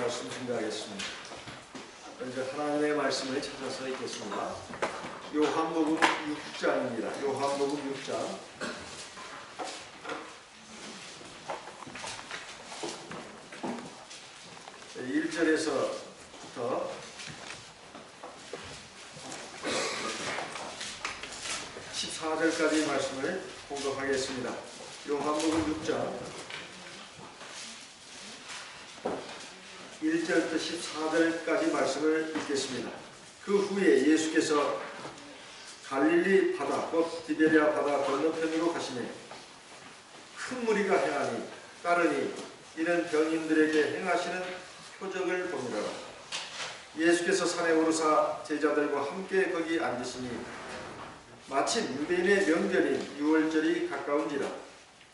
말씀 증거하겠습니다. 먼저 하나님의 말씀을 찾아서 읽겠습니다. 요한복음 6장입니다. 요한복음 6장 1절에서부터 14절까지 말씀을 공독하겠습니다. 요한복음 6장 1절부터 14절까지 말씀을 읽겠습니다. 그 후에 예수께서 갈릴리 바다 곧 디베랴 바다 건너편으로 가시매 큰 무리가 행하니 따르니 이는 병인들에게 행하시는 표적을 보니라. 예수께서 산에 오르사 제자들과 함께 거기 앉으시니 마침 유대인의 명절인 유월절이 가까운지라.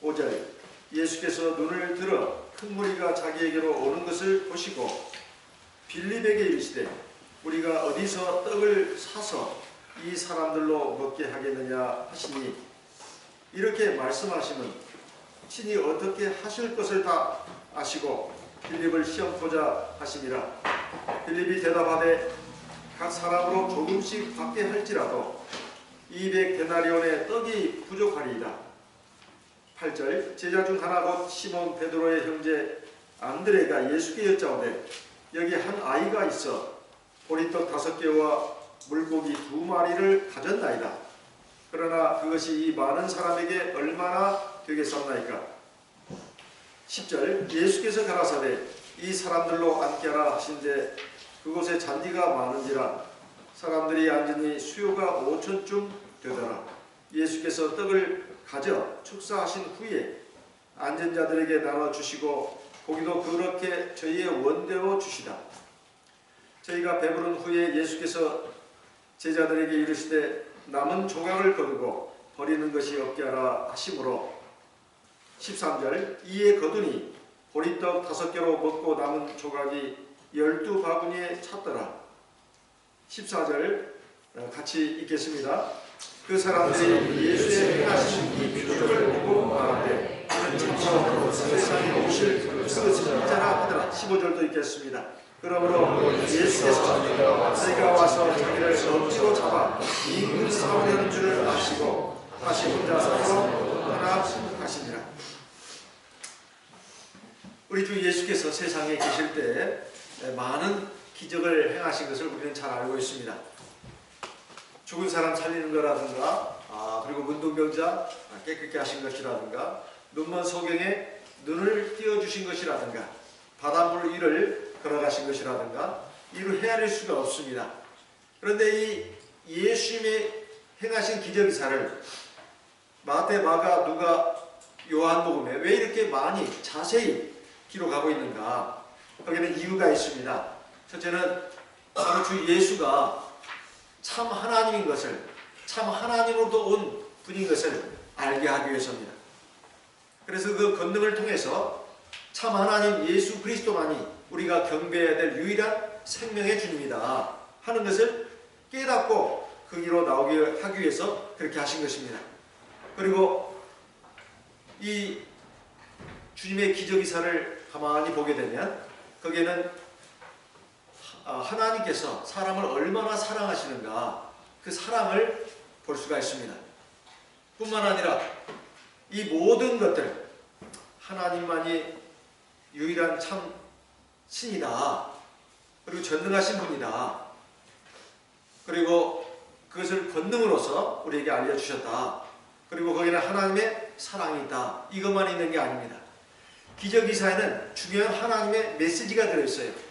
5절 예수께서 눈을 들어 큰 무리가 자기에게로 오는 것을 보시고 빌립에게 이르시되 우리가 어디서 떡을 사서 이 사람들로 먹게 하겠느냐 하시니 이렇게 말씀하시면 친히 어떻게 하실 것을 다 아시고 빌립을 시험토자 하시니라. 빌립이 대답하되 각 사람으로 조금씩 받게 할지라도 200데나리온의 떡이 부족하리이다. 8절 제자 중 하나 곧 시몬 베드로의 형제 안드레가 예수께 여짜오되 여기 한 아이가 있어 보리떡 5개와 물고기 2마리를 가졌나이다. 그러나 그것이 이 많은 사람에게 얼마나 되겠사옵나이까. 10절 예수께서 가라사대 이 사람들로 앉게 하라 하신데 그곳에 잔디가 많은지라 사람들이 앉으니 수요가 5천쯤 되더라. 예수께서 떡을 가져 축사하신 후에 앉은 자들에게 나눠주시고 고기도 그렇게 저희의 원대로 주시다. 저희가 배부른 후에 예수께서 제자들에게 이르시되 남은 조각을 거두고 버리는 것이 없게 하라 하시므로 13절 이에 거두니 보리떡 5개로 먹고 남은 조각이 12바구니에 찼더라. 14절 같이 읽겠습니다. 그 사람들이 예수의 행하신 이 표적을 보고 말하되 이는 진짜로 세상에 오실 그것은 이자라 하더라. 15절도 읽겠습니다. 그러므로 예수께서 저희가 와서 자기를 억지로 잡아 임금 사오려는 줄을 아시고 다시 혼자 서로 떠나가시니라. 우리 주 예수께서 세상에 계실 때 많은 기적을 행하신 것을 우리는 잘 알고 있습니다. 죽은 사람 살리는 거라든가 그리고 문둥병자 깨끗게 하신 것이라든가 눈먼 소경에 눈을 띄워주신 것이라든가 바닷물 위를 걸어가신 것이라든가 이를 헤아릴 수가 없습니다. 그런데 이 예수님의 행하신 기적기사를 마태, 마가, 누가, 요한복음에 왜 이렇게 많이 자세히 기록하고 있는가? 거기는 이유가 있습니다. 첫째는 바로 주 예수가 참 하나님인 것을, 참 하나님으로부터 온 분인 것을 알게 하기 위해서입니다. 그래서 그 권능을 통해서 참 하나님 예수 그리스도만이 우리가 경배해야 될 유일한 생명의 주님이다 하는 것을 깨닫고 그 길로 나오게 하기 위해서 그렇게 하신 것입니다. 그리고 이 주님의 기적이사를 가만히 보게 되면 거기에는 하나님께서 사람을 얼마나 사랑하시는가 그 사랑을 볼 수가 있습니다. 뿐만 아니라 이 모든 것들 하나님만이 유일한 참 신이다. 그리고 전능하신 분이다. 그리고 그것을 권능으로서 우리에게 알려주셨다. 그리고 거기는 하나님의 사랑이 있다. 이것만 있는 게 아닙니다. 기적이사에는 중요한 하나님의 메시지가 들어있어요.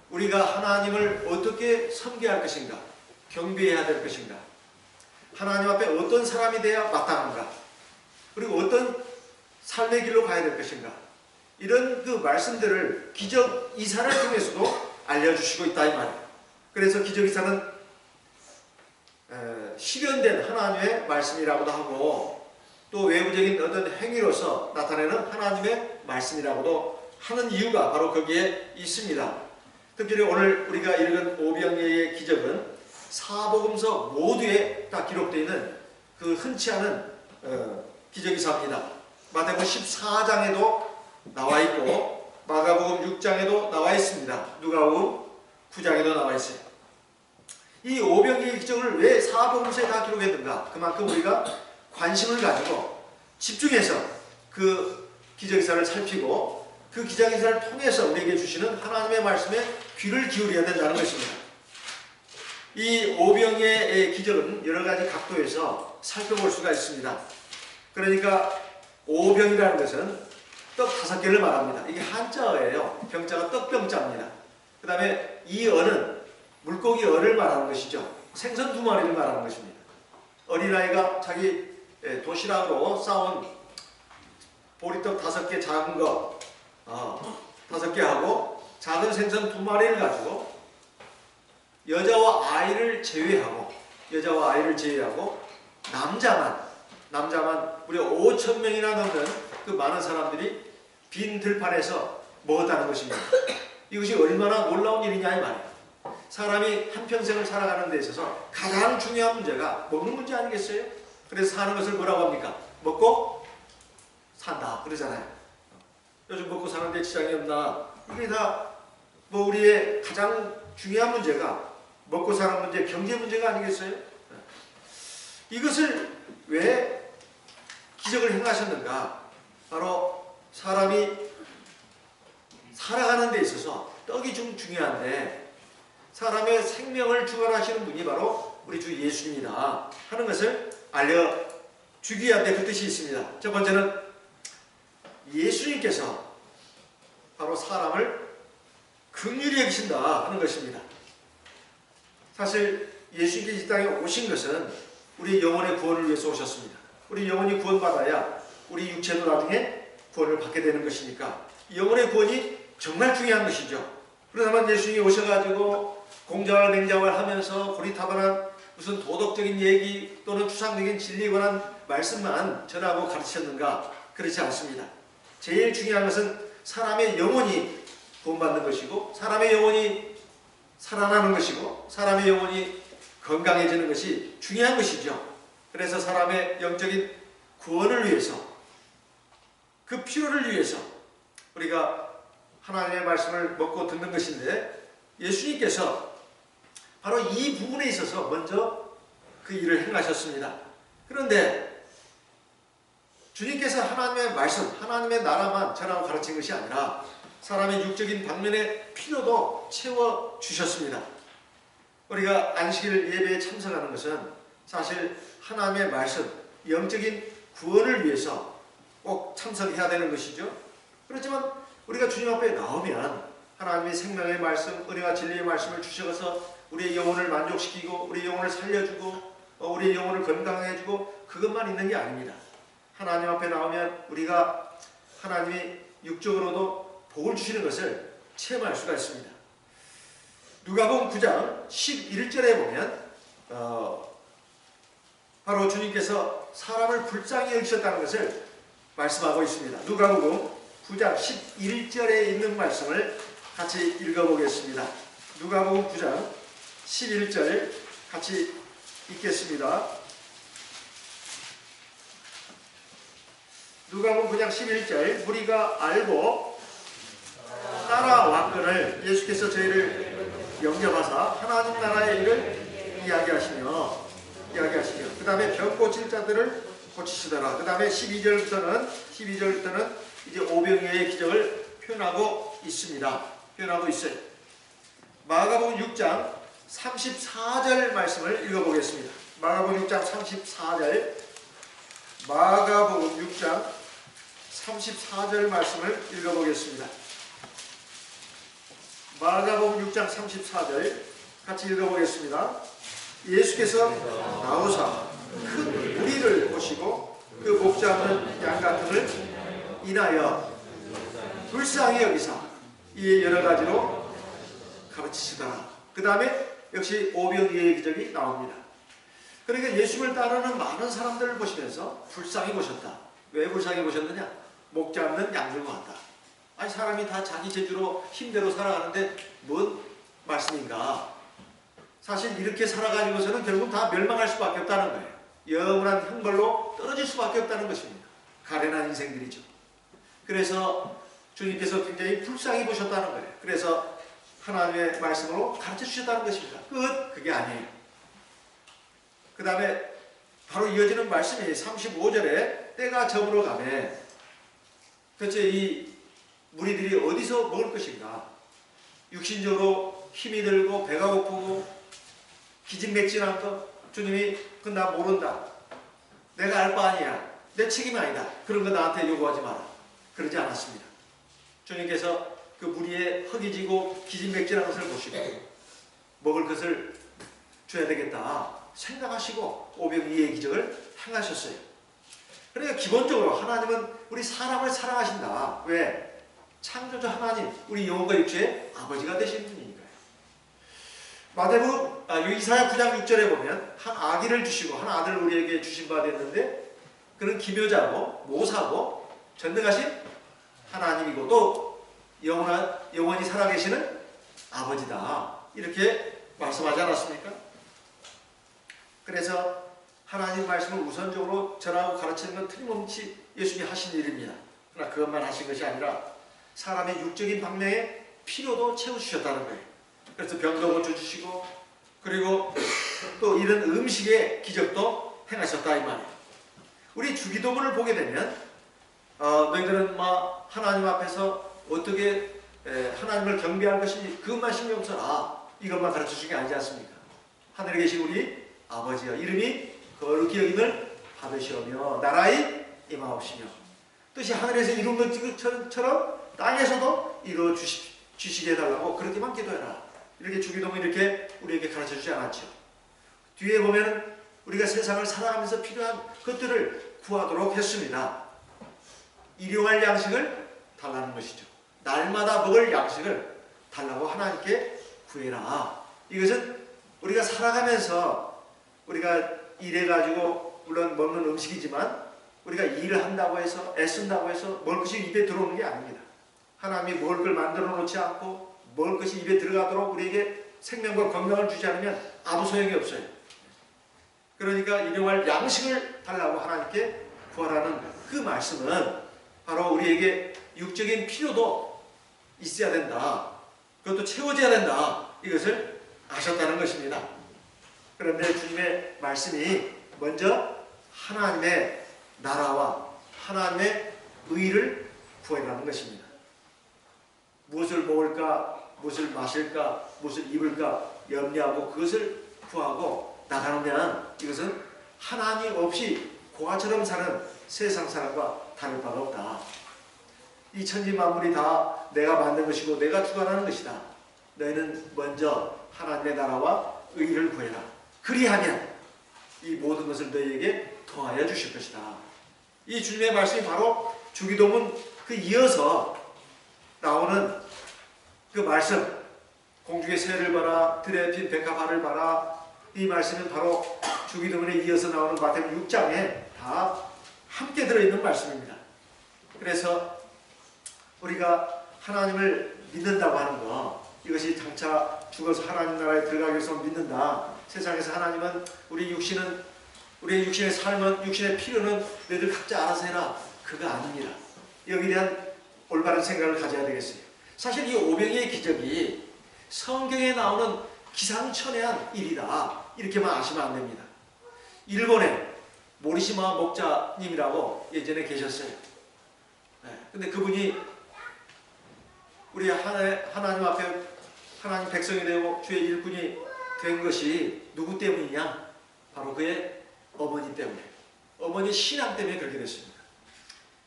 우리가 하나님을 어떻게 섬겨야 할 것인가, 경배해야 될 것인가, 하나님 앞에 어떤 사람이 돼야 마땅한가, 그리고 어떤 삶의 길로 가야 될 것인가, 이런 그 말씀들을 기적이사를 통해서도 알려주시고 있다 이 말이에요. 그래서 기적이사는 실현된 하나님의 말씀이라고도 하고 또 외부적인 어떤 행위로서 나타내는 하나님의 말씀이라고도 하는 이유가 바로 거기에 있습니다. 특별히 오늘 우리가 읽은 오병이어의 기적은 사복음서 모두에 다 기록되어 있는 그 흔치 않은 기적이사입니다. 마태복음 14장에도 나와 있고 마가복음 6장에도 나와 있습니다. 마가복음서에 다 기록했는가? 그만큼 우리가 관심을 가지고 집중해서 그 기적기사를 살피고 그 기적기사를 통해서 우리에게 주시는 하나님의 말씀에 귀를 기울여야 된다는 것입니다. 이 오병의 기적은 여러 가지 각도에서 살펴볼 수가 있습니다. 그러니까 오병이라는 것은 떡 5개를 말합니다. 이게 한자어예요. 병자가 떡병자입니다. 그 다음에 이 어는 물고기 어를 말하는 것이죠. 생선 2마리를 말하는 것입니다. 어린아이가 자기 도시락으로 싸온 보리떡 5개 작은 거 5개 하고 작은 생선 2마리를 가지고 여자와 아이를 제외하고 남자만 무려 5,000명이나 넘는 그 많은 사람들이 빈 들판에서 먹었다는 것입니다. 이것이 얼마나 놀라운 일이냐 이 말이에요. 사람이 한평생을 살아가는 데 있어서 가장 중요한 문제가 먹는 문제 아니겠어요? 그래서 사는 것을 뭐라고 합니까? 먹고 산다 그러잖아요. 요즘 먹고 사는데 지장이 없나? 이게 다 뭐 우리의 가장 중요한 문제가 먹고 사는 문제, 경제 문제가 아니겠어요? 이것을 왜 기적을 행하셨는가? 바로 사람이 살아가는 데 있어서 떡이 좀 중요한데 사람의 생명을 주관하시는 분이 바로 우리 주 예수님이다 하는 것을 알려주기 위한데 그 뜻이 있습니다. 첫 번째는 예수님께서 바로 사람을 긍휼히 여기신다 하는 것입니다. 사실 예수님께서 이 땅에 오신 것은 우리 영혼의 구원을 위해서 오셨습니다. 우리 영혼이 구원받아야 우리 육체도 나중에 구원을 받게 되는 것이니까 영혼의 구원이 정말 중요한 것이죠. 그러다만 예수님이 오셔가지고 공자와 맹자와 하면서 고리타분한 무슨 도덕적인 얘기 또는 추상적인 진리에 관한 말씀만 전하고 가르치셨는가? 그렇지 않습니다. 제일 중요한 것은 사람의 영혼이 구원받는 것이고 사람의 영혼이 살아나는 것이고 사람의 영혼이 건강해지는 것이 중요한 것이죠. 그래서 사람의 영적인 구원을 위해서 그 필요를 위해서 우리가 하나님의 말씀을 먹고 듣는 것인데 예수님께서 바로 이 부분에 있어서 먼저 그 일을 행하셨습니다. 그런데 주님께서 하나님의 말씀, 하나님의 나라만 전하고 가르친 것이 아니라 사람의 육적인 방면의 필요도 채워주셨습니다. 우리가 안식일 예배에 참석하는 것은 사실 하나님의 말씀, 영적인 구원을 위해서 꼭 참석해야 되는 것이죠. 그렇지만 우리가 주님 앞에 나오면 하나님의 생명의 말씀, 은혜와 진리의 말씀을 주셔서 우리의 영혼을 만족시키고 우리의 영혼을 살려주고 우리의 영혼을 건강해주고 그것만 있는 게 아닙니다. 하나님 앞에 나오면 우리가 하나님이 육적으로도 복을 주시는 것을 체험할 수가 있습니다. 누가복음 9장 11절에 보면 바로 주님께서 사람을 불쌍히 여기셨다는 것을 말씀하고 있습니다. 누가복음 9장 11절에 있는 말씀을 같이 읽어보겠습니다. 누가복음 9장 11절 같이 읽겠습니다. 누가복음 9장 11절 무리가 알고 따라왔거늘 예수께서 저희를 영접하사 하나님 나라의 일을 이야기하시며 그 다음에 병 고칠 자들을 고치시더라. 그 다음에 12절부터는 이제 오병이어의 기적을 표현하고 있습니다. 표현하고 있어요. 마가복음 6장 34절 말씀을 읽어보겠습니다. 마가복음 6장 34절 마가복음 6장 34절 말씀을 읽어보겠습니다. 마가복음 6장 34절 같이 읽어보겠습니다. 예수께서 나오사 큰 무리를 보시고 그 목자 없는 양 같음을 인하여 불쌍히 여기사 이에 여러 가지로 가르치시더라. 그 다음에 역시 오병이어의 기적이 나옵니다. 그러니까 예수를 따르는 많은 사람들을 보시면서 불쌍히 보셨다. 왜 불쌍히 보셨느냐? 목자 없는 양들과 같다. 아니 사람이 다 자기 재주로 힘대로 살아가는데 뭔 말씀인가? 사실 이렇게 살아가지고서는 결국 다 멸망할 수밖에 없다는 거예요. 영원한 형벌로 떨어질 수밖에 없다는 것입니다. 가련한 인생들이죠. 그래서 주님께서 굉장히 불쌍히 보셨다는 거예요. 그래서 하나님의 말씀으로 가르쳐 주셨다는 것입니다. 그게 아니에요. 그 다음에 바로 이어지는 말씀이 35절에 때가 저물어 가매 도대체 이 무리들이 어디서 먹을 것인가? 육신적으로 힘이 들고 배가 고프고 기진맥진한 것 주님이 그 나 모른다. 내가 알 바 아니야. 내 책임이 아니다. 그런 거 나한테 요구하지 마라. 그러지 않았습니다. 주님께서 그 무리의 허기지고 기진맥진한 것을 보시고 먹을 것을 줘야 되겠다 생각하시고 오병이의 기적을 행하셨어요. 그러니까 기본적으로 하나님은 우리 사람을 사랑하신다. 왜? 창조주 하나님, 우리 영혼과 육체의 아버지가 되신 분이니까요. 마태복음 이사야 9장 6절에 보면 한 아기를 주시고 한 아들을 우리에게 주신 바 됐는데 그는 기묘자고 모사고 전능하신 하나님이고 또 영원히 살아계시는 아버지다. 이렇게 말씀하지 않았습니까? 그래서 하나님 말씀을 우선적으로 전하고 가르치는 건 틀림없이 예수님이 하신 일입니다. 그러나 그것만 하신 것이 아니라 사람의 육적인 방면의 필요도 채워주셨다는 거예요. 그래서 병도 고쳐주시고 그리고 또 이런 음식의 기적도 행하셨다 이 말이에요. 우리 주기도문을 보게 되면 너희들은 하나님 앞에서 어떻게 하나님을 경배할 것인지 그것만 신경 써라. 이것만 가르쳐주신 게 아니지 않습니까? 하늘에 계신 우리 아버지여 이름이 거룩히 여김을 받으시오며 나라의 임하옵시며 뜻이 하늘에서 이룬 것처럼 땅에서도 이루어 주시게 해달라고 그렇게만 기도해라. 이렇게 주기도문 이렇게 우리에게 가르쳐주지 않았죠. 뒤에 보면 우리가 세상을 살아가면서 필요한 것들을 구하도록 했습니다. 일용할 양식을 달라는 것이죠. 날마다 먹을 양식을 달라고 하나님께 구해라. 이것은 우리가 살아가면서 우리가 일해가지고 물론 먹는 음식이지만 우리가 일을 한다고 해서 애쓴다고 해서 먹을 것이 입에 들어오는 게 아닙니다. 하나님이 먹을 걸 만들어 놓지 않고 먹을 것이 입에 들어가도록 우리에게 생명과 건강을 주지 않으면 아무 소용이 없어요. 그러니까 일용할 양식을 달라고 하나님께 구하라는 그 말씀은 바로 우리에게 육적인 필요도 있어야 된다. 그것도 채워져야 된다. 이것을 아셨다는 것입니다. 그런데 주님의 말씀이 먼저 하나님의 나라와 하나님의 의를 구해라는 것입니다. 무엇을 먹을까, 무엇을 마실까, 무엇을 입을까 염려하고 그것을 구하고 나가면 이것은 하나님 없이 고아처럼 사는 세상 사람과 다를 바가 없다. 이 천지 만물이 다 내가 만든 것이고 내가 주관하는 것이다. 너희는 먼저 하나님의 나라와 의를 구해라. 그리하면 이 모든 것을 너희에게 더하여 주실 것이다. 이 주님의 말씀이 바로 주기도문 그 이어서 나오는 그 말씀, 공중의 새를 봐라, 들에 핀 백합화를 봐라. 이 말씀은 바로 주기도문에 이어서 나오는 마태복음 6장에 다 함께 들어있는 말씀입니다. 그래서 우리가 하나님을 믿는다고 하는 거, 이것이 장차 죽어서 하나님 나라에 들어가기 위해서 믿는다. 세상에서 하나님은 우리의 육신의 삶은, 육신의 필요는 너희들 각자 알아서 해라. 그거 아닙니다. 여기에 대한 올바른 생각을 가져야 되겠어요. 사실 이 오병이의 기적이 성경에 나오는 기상천외한 일이다. 이렇게만 아시면 안 됩니다. 일본에 모리시마 목자님이라고 예전에 계셨어요. 근데 그분이 우리 하나님 앞에 하나님 백성이 되고 주의 일꾼이 된 것이 누구 때문이냐? 바로 그의 어머니 때문에, 어머니 신앙 때문에 그렇게 됐습니다.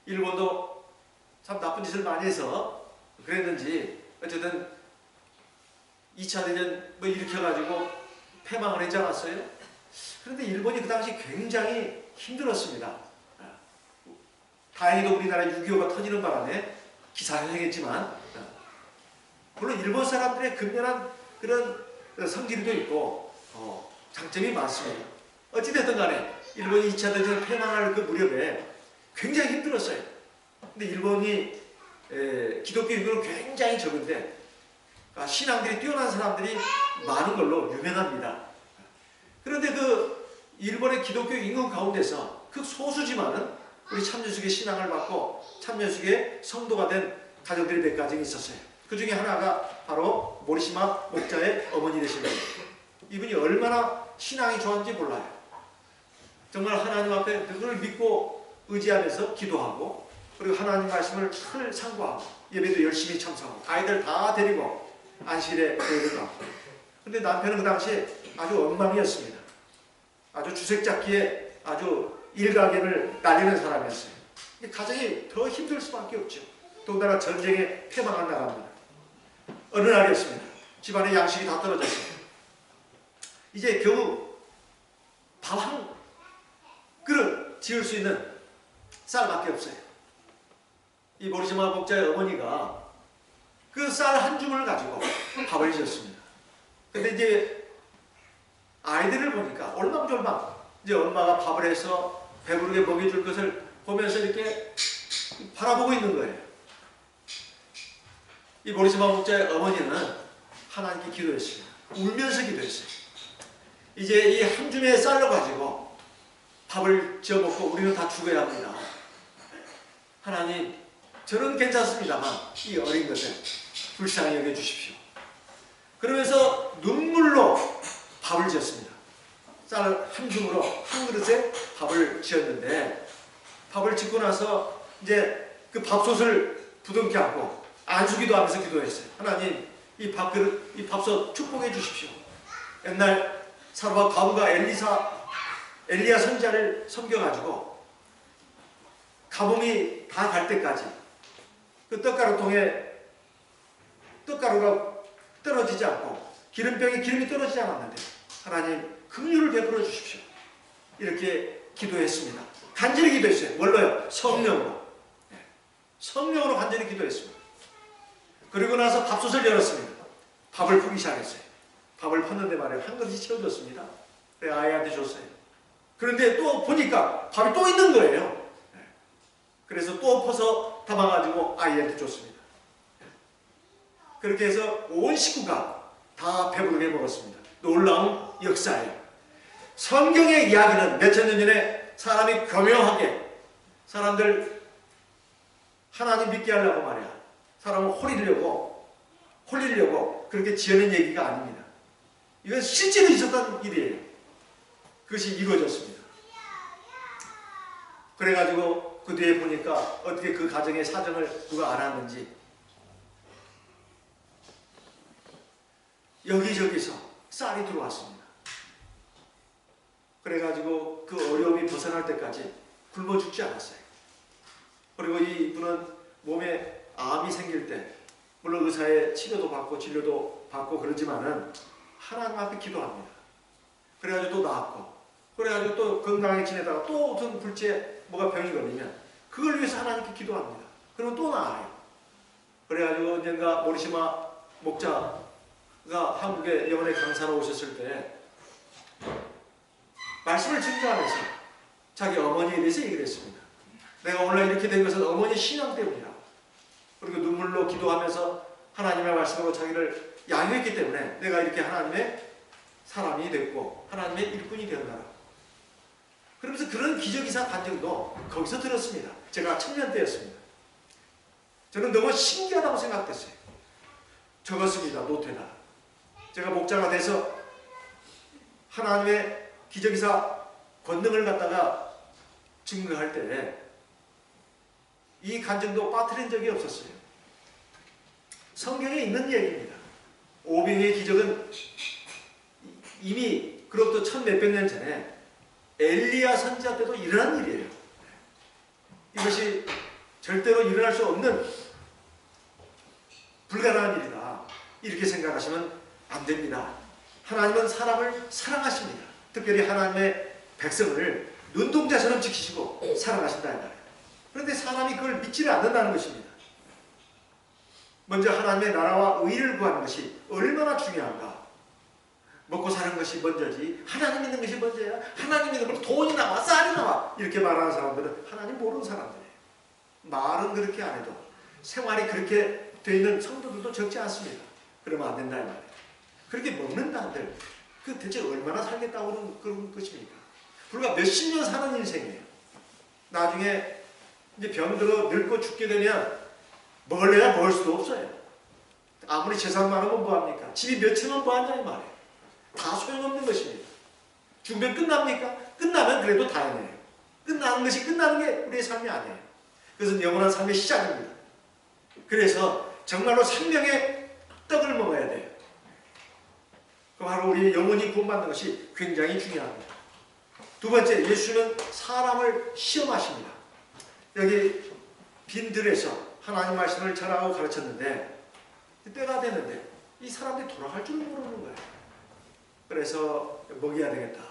일본도 참 나쁜 짓을 많이 해서 그랬는지 어쨌든 2차 대전 일으켜가지고 패망을 했지 않았어요? 그런데 일본이 그 당시 굉장히 힘들었습니다. 다행히도 우리나라 6.25가 터지는 바람에 기사회생했지만 물론 일본 사람들의 근면한 그런 성질도 있고 장점이 많습니다. 어찌됐든 간에 일본이 2차 대전을 패망할 그 무렵에 굉장히 힘들었어요. 근데 일본이 기독교 인구는 굉장히 적은데 신앙들이 뛰어난 사람들이 많은 걸로 유명합니다. 그런데 그 일본의 기독교 인구 가운데서 그 소수지만은 우리 참여숙의 신앙을 받고 참여숙의 성도가 된 가정들이 몇 가지 있었어요. 그 중에 하나가 바로 모리시마 목자의 어머니 되신 분이에요. 이분이 얼마나 신앙이 좋았는지 몰라요. 정말 하나님 앞에 그걸 믿고 의지하면서 기도하고 그리고 하나님 말씀을 늘 상고하고 예배도 열심히 참석하고 아이들 다 데리고 안식일에 교회를 가고. 근데 남편은 그 당시에 아주 엉망이었습니다. 아주 주색잡기에 아주 일가견을 날리는 사람이었어요. 가정이 더 힘들 수밖에 없죠. 더군다나 전쟁에 패망한 나라입니다. 어느 날이었습니다. 집안에 양식이 다 떨어졌어요. 이제 겨우 밥 한 그릇 지을 수 있는 쌀밖에 없어요. 이 모리시마 목자의 어머니가 그 쌀 한 주문을 가지고 밥을 지었습니다. 근데 이제 아이들을 보니까 올망졸망 이제 엄마가 밥을 해서 배부르게 먹여줄 것을 보면서 이렇게 바라보고 있는 거예요. 이 모리시마 목자의 어머니는 하나님께 기도했습니다. 울면서 기도했어요. 이제 이 한 줌의 쌀로 가지고 밥을 지어 먹고 우리는 다 죽어야 합니다. 하나님, 저는 괜찮습니다만 이 어린 것을 불쌍히 여겨주십시오. 그러면서 눈물로 밥을 지었습니다. 쌀 한 줌으로 한 그릇에 밥을 지었는데 밥을 짓고 나서 이제 그 밥솥을 부둥켜 안고 안수기도 하면서 기도했어요. 하나님, 이 밥그릇, 이 밥솥 축복해 주십시오. 옛날 사르밧 과부가 엘리야 선지자를 섬겨가지고 가뭄이 다 갈 때까지 그 떡가루통에 떡가루가 떨어지지 않고 기름병에 기름이 떨어지지 않았는데 하나님 긍휼을 베풀어 주십시오. 이렇게 기도했습니다. 간절히 기도했어요. 뭘로요? 성령으로. 성령으로 간절히 기도했습니다. 그리고 나서 밥솥을 열었습니다. 밥을 푸기 시작했어요. 밥을 폈는데 말이에요. 한 그릇이 채워졌습니다. 그래 아이한테 줬어요. 그런데 또 보니까 밥이 또 있는 거예요. 그래서 또 퍼서 담아가지고 아이한테 줬습니다. 그렇게 해서 온 식구가 다 배부르게 먹었습니다. 놀라운 역사예요. 성경의 이야기는 몇천 년 전에 사람이 교묘하게 사람들 하나님 믿게 하려고 말이야. 사람을 홀리려고 그렇게 지어낸 얘기가 아닙니다. 이건 실제로 있었던 일이에요. 그것이 이루어졌습니다. 그래가지고 그 뒤에 보니까 어떻게 그 가정의 사정을 누가 알았는지 여기저기서 쌀이 들어왔습니다. 그래가지고 그 어려움이 벗어날 때까지 굶어 죽지 않았어요. 그리고 이분은 몸에 암이 생길 때 물론 의사의 치료도 받고 진료도 받고 그러지만은 하나님 앞에 기도합니다. 그래가지고 또 나았고 그래가지고 또 건강하게 지내다가 또 어떤 불치에 뭐가 병이 걸리면 그걸 위해서 하나님께 기도합니다. 그러면 또 나아요. 그래가지고 언젠가 모리시마 목자가 한국에 영혼의 강사로 오셨을 때 말씀을 증거하면서 자기 어머니에 대해서 얘기를 했습니다. 내가 오늘 이렇게 된 것은 어머니 신앙 때문이라. 그리고 눈물로 기도하면서 하나님의 말씀으로 자기를 양육했기 때문에 내가 이렇게 하나님의 사람이 됐고 하나님의 일꾼이 되었다. 그러면서 그런 기적이사 간증도 거기서 들었습니다. 제가 청년 때였습니다. 저는 너무 신기하다고 생각됐어요. 적었습니다. 노트에다. 제가 목자가 돼서 하나님의 기적이사 권능을 갖다가 증거할 때 이 간증도 빠뜨린 적이 없었어요. 성경에 있는 얘기입니다. 오병이의 기적은 이미 그로부터 1000몇백 년 전에 엘리야 선지자 때도 일어난 일이에요. 이것이 절대로 일어날 수 없는 불가능한 일이다. 이렇게 생각하시면 안 됩니다. 하나님은 사람을 사랑하십니다. 특별히 하나님의 백성을 눈동자처럼 지키시고 사랑하신다 이 말이에요. 그런데 사람이 그걸 믿지를 않는다는 것입니다. 먼저 하나님의 나라와 의를 구하는 것이 얼마나 중요한가. 먹고 사는 것이 먼저지 하나님 믿는 것이 먼저야. 하나님 믿는 건 돈이 나와 쌀이 나와 이렇게 말하는 사람들은 하나님 모르는 사람들이에요. 말은 그렇게 안 해도 생활이 그렇게 되어 있는 성도들도 적지 않습니다. 그러면 안 된다 이 말이에요. 그렇게 먹는다 한들 그 대체 얼마나 살겠다고 그런 것입니까? 불과 몇십 년 사는 인생이에요. 나중에 이제 병들어 늙고 죽게 되면 먹을래야 먹을 수도 없어요. 아무리 재산 많으면 뭐합니까? 집이 몇천원 뭐하냐 이 말이에요. 다 소용없는 것입니다. 죽으면 끝납니까? 끝나면 그래도 다행이에요. 끝나는 것이 끝나는 게 우리의 삶이 아니에요. 그것은 영원한 삶의 시작입니다. 그래서 정말로 생명의 떡을 먹어야 돼요. 바로 우리 영혼이 구원받는 것이 굉장히 중요합니다. 두 번째, 예수는 사람을 시험하십니다. 여기 빈들에서 하나님 말씀을 전하고 가르쳤는데 때가 됐는데 이 사람들이 돌아갈 줄 모르는 거예요. 그래서 먹여야 되겠다.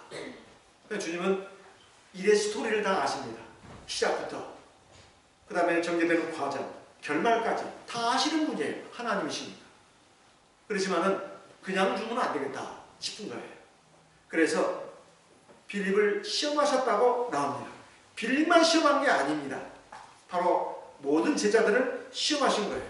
주님은 일의 스토리를 다 아십니다. 시작부터 그 다음에 전개되는 과정, 결말까지 다 아시는 분이에요. 하나님이시니까. 그렇지만은 그냥 주면 안 되겠다 싶은 거예요. 그래서 빌립을 시험하셨다고 나옵니다. 빌립만 시험한 게 아닙니다. 바로 모든 제자들을 시험하신 거예요.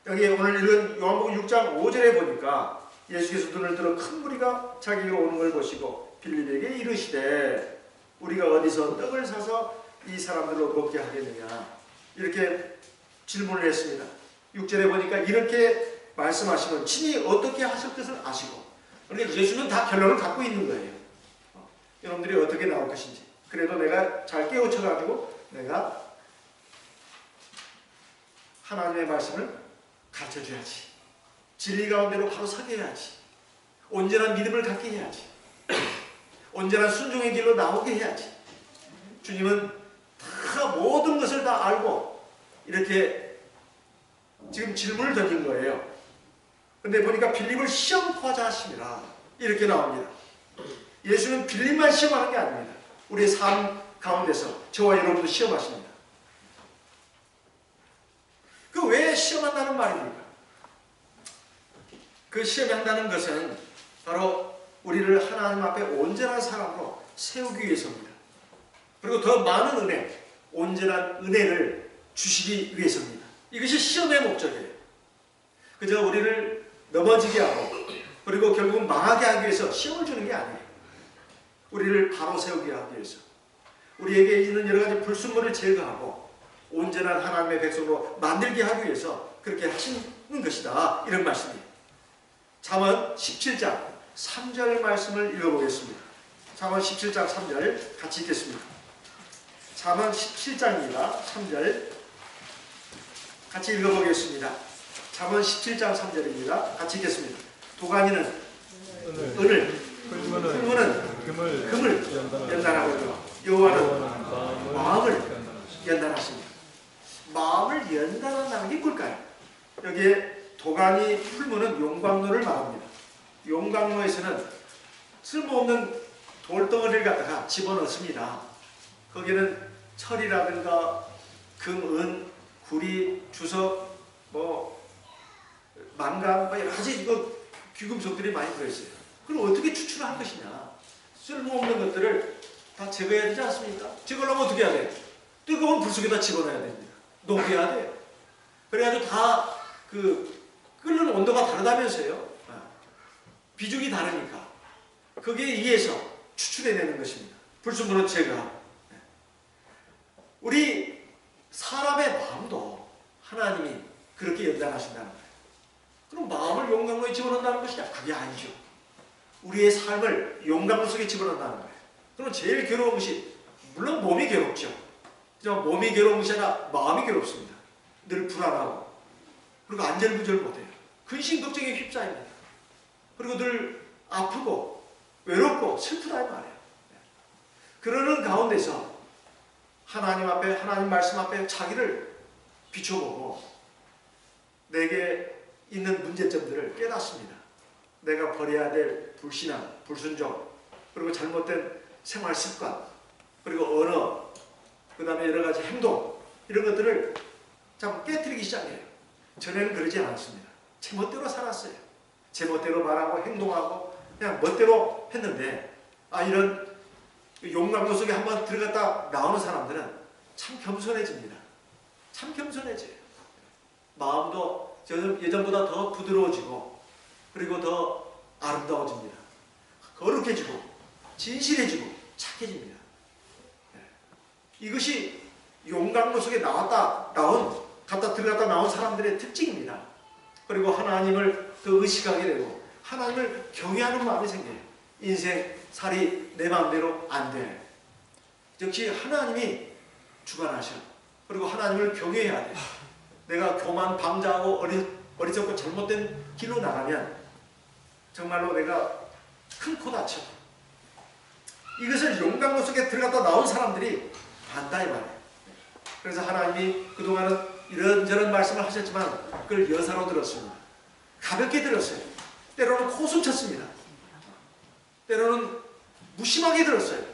여기 오늘 읽은 요한복음 6장 5절에 보니까 예수께서 눈을 들어 큰 무리가 자기로 오는 걸 보시고 빌립에게 이르시되 우리가 어디서 떡을 사서 이 사람들로 먹게 하겠느냐 이렇게 질문을 했습니다. 6절에 보니까 이렇게 말씀하시면 친히 어떻게 하실 것을 아시고 그러니까 예수는 다 결론을 갖고 있는 거예요. 여러분들이 어떻게 나올 것인지 그래도 내가 잘 깨우쳐가지고 내가 하나님의 말씀을 가르쳐줘야지. 진리 가운데로 바로 서게 해야지. 온전한 믿음을 갖게 해야지. 온전한 순종의 길로 나오게 해야지. 주님은 다 모든 것을 다 알고 이렇게 지금 질문을 던진 거예요. 근데 보니까 빌립을 시험하자 하심이라 이렇게 나옵니다. 예수는 빌립만 시험하는 게 아닙니다. 우리의 삶 가운데서 저와 여러분도 시험하십니다. 그 왜 시험한다는 말입니까? 그 시험한다는 것은 바로 우리를 하나님 앞에 온전한 사람으로 세우기 위해서입니다. 그리고 더 많은 은혜, 온전한 은혜를 주시기 위해서입니다. 이것이 시험의 목적이에요. 그저 우리를 넘어지게 하고 그리고 결국은 망하게 하기 위해서 시험을 주는 게 아니에요. 우리를 바로 세우게 하기 위해서 우리에게 있는 여러 가지 불순물을 제거하고 온전한 하나님의 백성으로 만들게 하기 위해서 그렇게 하시는 것이다. 이런 말씀이에요. 잠언 17장 3절 말씀을 읽어보겠습니다. 잠언 17장 3절 같이 읽겠습니다. 잠언 17장입니다. 3절 같이 읽어보겠습니다. 잠언 17장 3절입니다. 같이 읽겠습니다. 도가니는 은을, 흙문은 금을 연단하고 여호와는 마음을 연단하십니다. 마음을 연단한다는 게 뭘까요? 여기에 도가니 풀무는 용광로를 말합니다. 용광로에서는 쓸모없는 돌덩어리를 갖다가 집어넣습니다. 거기는 철이라든가 금, 은, 구리, 주석, 망간, 여러 가지 귀금속들이 많이 들어있어요. 그럼 어떻게 추출할 것이냐? 쓸모없는 것들을 다 제거해야 되지 않습니까? 제거하려면 어떻게 해야 돼요? 뜨거운 불 속에다 집어넣어야 됩니다. 녹여야 돼요. 그래가지고 다 끓는 온도가 다르다면서요. 비중이 다르니까. 거기에 의해서 추출해내는 것입니다. 불순물은 제거하고. 우리 사람의 마음도 하나님이 그렇게 연단하신다는 거예요. 그럼 마음을 용광로에 집어넣는다는 것이냐? 그게 아니죠. 우리의 삶을 용광로 속에 집어넣는다는 거예요. 그럼 제일 괴로운 것이 물론 몸이 괴롭죠. 하지만 몸이 괴로운 것이 아니라 마음이 괴롭습니다. 늘 불안하고 그리고 안절부절 못해요. 근심 걱정에 휩싸입니다. 그리고 늘 아프고 외롭고 슬프다 이 말이에요. 그러는 가운데서 하나님 앞에 하나님 말씀 앞에 자기를 비춰보고 내게 있는 문제점들을 깨닫습니다. 내가 버려야 될 불신앙, 불순종, 그리고 잘못된 생활 습관, 그리고 언어, 그 다음에 여러 가지 행동 이런 것들을 참 깨뜨리기 시작해요. 전에는 그러지 않았습니다. 제 멋대로 살았어요. 제 멋대로 말하고 행동하고 그냥 멋대로 했는데 이런 용광로 속에 한번 들어갔다 나오는 사람들은 참 겸손해집니다. 참 겸손해져요. 마음도 예전보다 더 부드러워지고 그리고 더 아름다워집니다. 거룩해지고 진실해지고 착해집니다. 이것이 용광로 속에 갔다 들어갔다 나온 사람들의 특징입니다. 그리고 하나님을 더 의식하게 되고 하나님을 경외하는 마음이 생겨요. 인생살이 내 마음대로 안 돼. 역시 하나님이 주관하셔. 그리고 하나님을 경외해야 돼. 내가 교만 방자하고 어리석고 잘못된 길로 나가면 정말로 내가 큰 코 다쳐. 이것을 용광로 속에 들어갔다 나온 사람들이 많다 이 말이에요. 그래서 하나님이 그동안은 이런저런 말씀을 하셨지만 그걸 여사로 들었습니다. 가볍게 들었어요. 때로는 코숨쳤습니다. 때로는 무심하게 들었어요.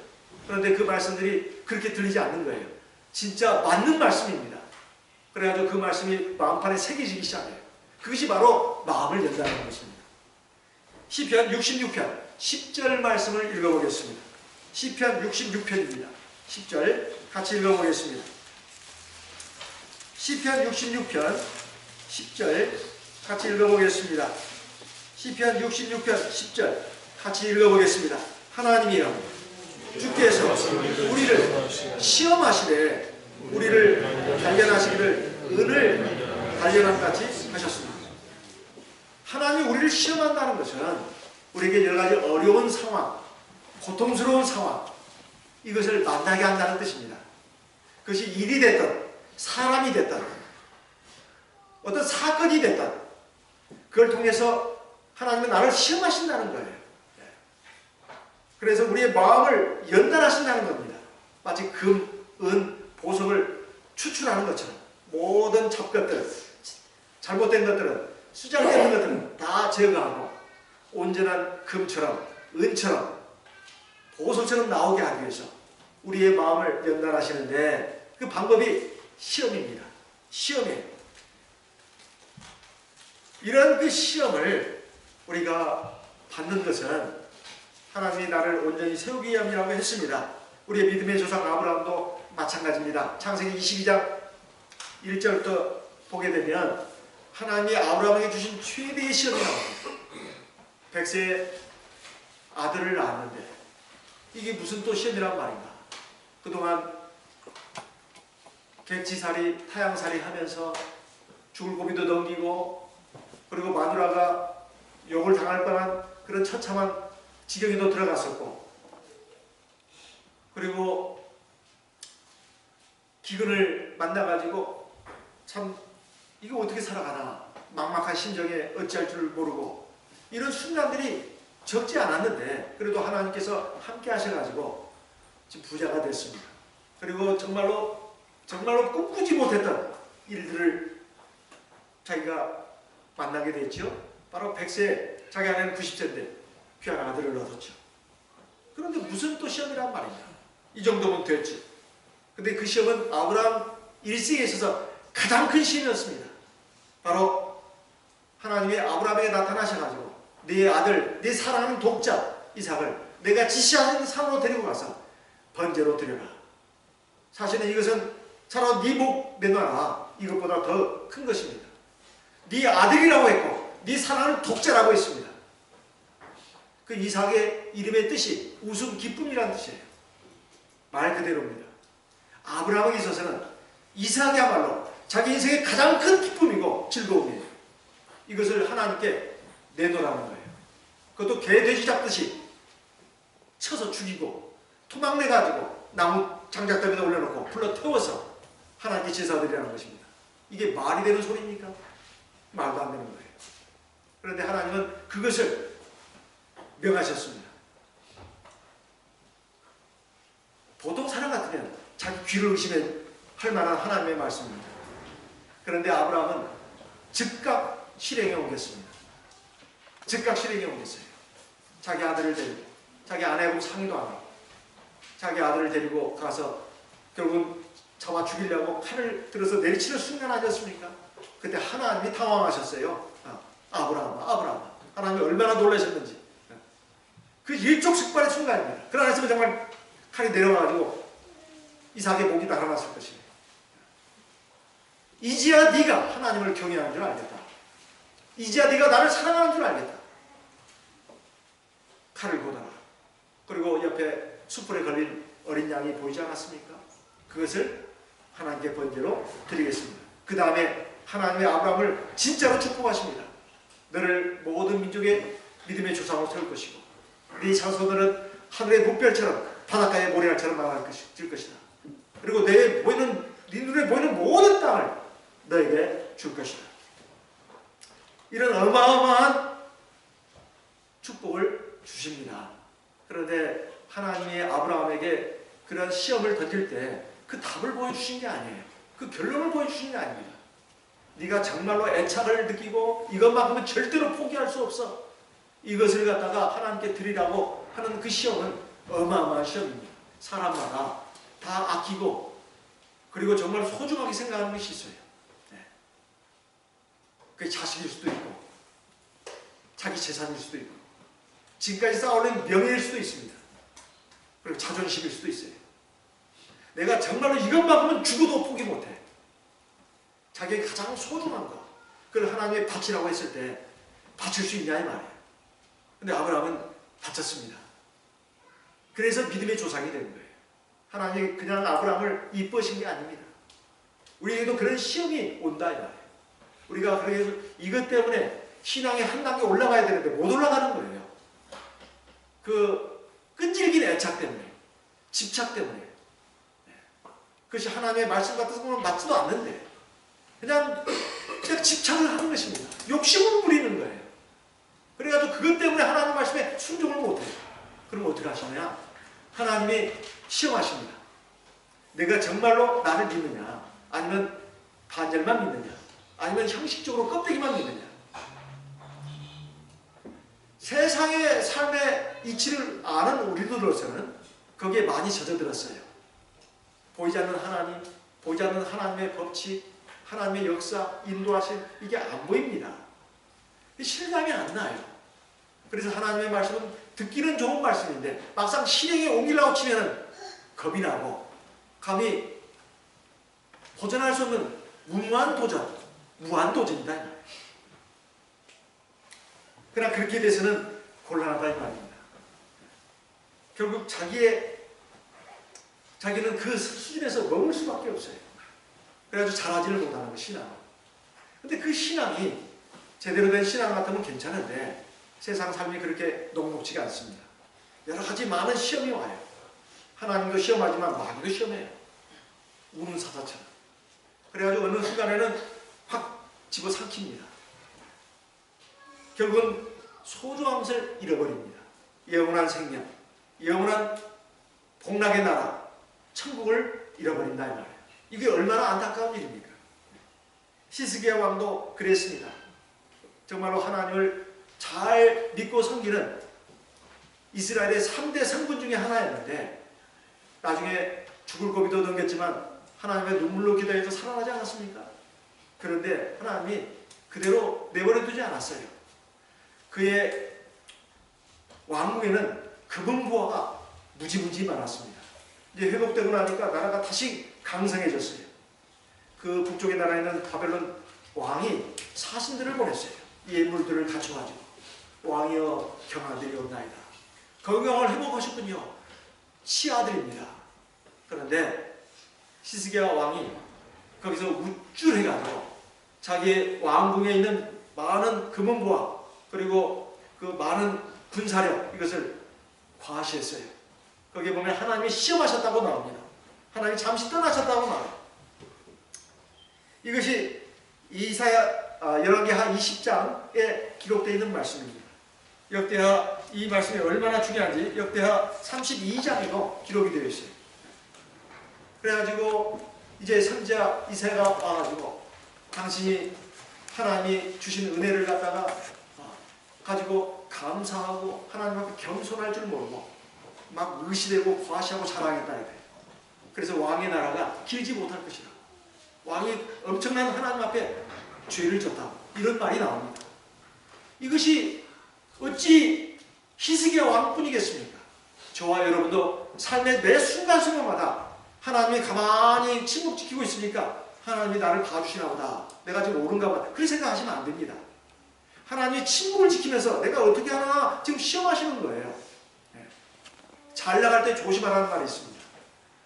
그런데 그 말씀들이 그렇게 들리지 않는 거예요. 진짜 맞는 말씀입니다. 그래가지고 그 말씀이 마음판에 새겨지기 시작해요. 그것이 바로 마음을 연다는 것입니다. 시편 66편 10절 말씀을 읽어보겠습니다. 시편 66편입니다. 10절 같이 읽어보겠습니다. 시편 66편 10절 같이 읽어보겠습니다. 시편 66편 10절 같이 읽어보겠습니다. 하나님이여 주께서 우리를 시험하시되 우리를 단련하시기를 은을 단련함같이 하셨습니다. 하나님이 우리를 시험한다는 것은 우리에게 여러 가지 어려운 상황, 고통스러운 상황, 이것을 만나게 한다는 뜻입니다. 그것이 일이 됐든 사람이 됐든 어떤 사건이 됐든 그걸 통해서 하나님은 나를 시험하신다는 거예요. 그래서 우리의 마음을 연단하신다는 겁니다. 마치 금, 은, 보석을 추출하는 것처럼 모든 잡것들, 잘못된 것들은, 수잘되는 것들은 다 제거하고 온전한 금처럼, 은처럼, 보석처럼 나오게 하기 위해서 우리의 마음을 연단하시는데 그 방법이 시험입니다. 시험이에요. 이런 그 시험을 우리가 받는 것은 하나님이 나를 온전히 세우기 위함이라고 했습니다. 우리의 믿음의 조상 아브라함도 마찬가지입니다. 창세기 22장 1절부터 보게 되면 하나님이 아브라함에게 주신 최대의 시험이 나옵니다. 100세의 아들을 낳았는데 이게 무슨 또 시험이란 말인가. 그동안 객지살이 타향살이 하면서 죽을 고비도 넘기고 그리고 마누라가 욕을 당할 뻔한 그런 처참한 지경에도 들어갔었고 그리고 기근을 만나가지고 참 이거 어떻게 살아가나 막막한 심정에 어찌할 줄 모르고 이런 순간들이 적지 않았는데 그래도 하나님께서 함께 하셔가지고 지금 부자가 됐습니다. 그리고 정말로 꿈꾸지 못했던 일들을 자기가 만나게 됐죠. 바로 100세, 자기 아내는 90세인데 귀한 아들을 얻었죠. 그런데 무슨 또 시험이란 말이냐. 이 정도면 됐지. 근데 그 시험은 아브라함 일생에 있어서 가장 큰 시험이었습니다. 바로 하나님이 아브라함에게 나타나셔가지고 네 아들, 네 사랑하는 독자 이삭을 내가 지시하는 산으로 데리고 가서 번제로 드려라. 사실은 이것은 차라리 네 목 내놔라. 이것보다 더 큰 것입니다. 네 아들이라고 했고 네 사랑하는 독자라고 했습니다. 그 이삭의 이름의 뜻이 웃음, 기쁨이라는 뜻이에요. 말 그대로입니다. 아브라함에게 있어서는 이삭이야말로 자기 인생의 가장 큰 기쁨이고 즐거움이에요. 이것을 하나님께 내놓으라는 거예요. 그것도 개, 돼지 잡듯이 쳐서 죽이고 토막내가지고 나무 장작더미에 올려놓고 불러 태워서 하나님께 제사드리라는 것입니다. 이게 말이 되는 소리입니까? 말도 안 되는 거예요. 그런데 하나님은 그것을 명하셨습니다. 보통 사람 같으면 자기 귀를 의심할 만한 하나님의 말씀입니다. 그런데 아브라함은 즉각 실행에 옮겼습니다. 즉각 실행에 옮겼어요. 자기 아들을 데리고 자기 아내하고 상의도 안 하고 자기 아들을 데리고 가서 결국은 잡아 죽이려고 칼을 들어서 내리치는 순간 아니었습니까? 그때 하나님이 당황하셨어요. 아브라함. 하나님이 얼마나 놀라셨는지. 그 일촉즉발의 순간입니다. 그러나 했으면 정말 칼이 내려가지고 이삭의 목이 달아났을 것입니다. 이제야 네가 하나님을 경외하는 줄 알겠다. 이제야 네가 나를 사랑하는 줄 알겠다. 칼을 걷어라. 그리고 옆에 숯불에 걸린 어린 양이 보이지 않았습니까? 그것을 하나님께 번제로 드리겠습니다. 그 다음에 하나님의 아브라함을 진짜로 축복하십니다. 너를 모든 민족의 믿음의 조상으로 세울 것이고 네 자손들은 하늘의 묵별처럼 바닷가의 모래알처럼 많아질 것이다. 그리고 네 눈에 보이는 모든 땅을 너에게 줄 것이다. 이런 어마어마한 축복을 주십니다. 그런데 하나님이 아브라함에게 그런 시험을 던질 때 그 답을 보여주신 게 아니에요. 그 결론을 보여주신 게 아닙니다. 네가 정말로 애착을 느끼고 이것만큼은 절대로 포기할 수 없어. 이것을 갖다가 하나님께 드리라고 하는 그 시험은 어마어마한 시험입니다. 사람마다 다 아끼고 그리고 정말 소중하게 생각하는 것이 있어요. 네. 그게 자식일 수도 있고 자기 재산일 수도 있고 지금까지 쌓아올린 명예일 수도 있습니다. 그리고 자존심일 수도 있어요. 내가 정말로 이것만큼은 죽어도 포기 못해. 자기의 가장 소중한 것 그걸 하나님께 바치라고 했을 때 바칠 수 있냐 이 말이에요. 근데 아브라함은 바쳤습니다. 그래서 믿음의 조상이 된 거예요. 하나님이 그냥 아브라함을 이뻐하신 게 아닙니다. 우리에게도 그런 시험이 온다 이 말이에요. 우리가 그래서 이것 때문에 신앙의 한 단계 올라가야 되는데 못 올라가는 거예요. 그 끈질긴 애착 때문에 집착 때문에 그것이 하나님의 말씀 같은 거는 맞지도 않는데 그냥 집착을 하는 것입니다. 욕심을 부리는 거예요. 그래가지고 그것 때문에 하나님 말씀에 순종을 못해요. 그럼 어떻게 하시냐? 하나님이 시험하십니다. 내가 정말로 나를 믿느냐? 아니면 반절만 믿느냐? 아니면 형식적으로 껍데기만 믿느냐? 세상의 삶의 이치를 아는 우리들로서는 거기에 많이 젖어들었어요. 보이지 않는 하나님, 보이지 않는 하나님의 법칙, 하나님의 역사, 인도하심 이게 안 보입니다. 실감이 안 나요. 그래서 하나님의 말씀은 듣기는 좋은 말씀인데 막상 실행에 옮기려고 치면은 겁이 나고 감히 도전할 수 없는 무모한 도전, 무한도전이다 이 말이에요. 그러나 그렇게 돼서는 곤란하다 이 말입니다. 결국 자기는 그 수준에서 머물 수밖에 없어요. 그래가지고 잘하지를 못하는 거 신앙. 근데 그 신앙이 제대로 된 신앙 같으면 괜찮은데 세상 삶이 그렇게 녹록지가 않습니다. 여러 가지 많은 시험이 와요. 하나님도 시험하지만 마귀도 시험해요. 우는 사자처럼. 그래가지고 어느 순간에는 확 집어삼킵니다. 결국은 소중한 것을 잃어버립니다. 영원한 생명, 영원한 복락의 나라, 천국을 잃어버린다 이 말이에요. 이게 얼마나 안타까운 일입니까? 히스기야 왕도 그랬습니다. 정말로 하나님을 잘 믿고 섬기는 이스라엘의 3대 성군 중에 하나였는데 나중에 죽을 고비도 넘겼지만 하나님의 눈물로 기도해서 살아나지 않았습니까? 그런데 하나님이 그대로 내버려 두지 않았어요. 그의 왕궁에는 금은부화가 무지무지 많았습니다. 이제 회복되고 나니까 나라가 다시 강성해졌어요. 그 북쪽의 나라에 있는 바벨론 왕이 사신들을 보냈어요. 예물들을 갖춰가지고 왕이여 경하드리옵나이다. 건강을 회복하셨군요. 치아들입니다. 그런데 히스기야 왕이 거기서 우쭐해가지고 자기의 왕궁에 있는 많은 금은부화 그리고 그 많은 군사력 이것을 과시했어요. 거기에 보면 하나님이 시험하셨다고 나옵니다. 하나님이 잠시 떠나셨다고 나와요. 이것이 열왕기하 20장에 기록되어 있는 말씀입니다. 역대하 이 말씀이 얼마나 중요한지 역대하 32장에도 기록이 되어 있어요. 그래가지고 이제 선지자 이사야가 와가지고 당신이 하나님이 주신 은혜를 갖다가 가지고 감사하고 하나님 앞에 겸손할 줄 모르고 막 의시되고 과시하고 자랑했다 이래. 그래서 왕의 나라가 길지 못할 것이다. 왕이 엄청난 하나님 앞에 죄를 졌다. 이런 말이 나옵니다. 이것이 어찌 히스기야 왕뿐이겠습니까? 저와 여러분도 삶의 매 순간순간마다 하나님이 가만히 침묵 지키고 있으니까 하나님이 나를 봐주시나 보다. 내가 지금 옳은가 보다. 그렇게 생각하시면 안 됩니다. 하나님이 침묵을 지키면서 내가 어떻게 하나 지금 시험하시는 거예요. 잘 나갈 때 조심하라는 말이 있습니다.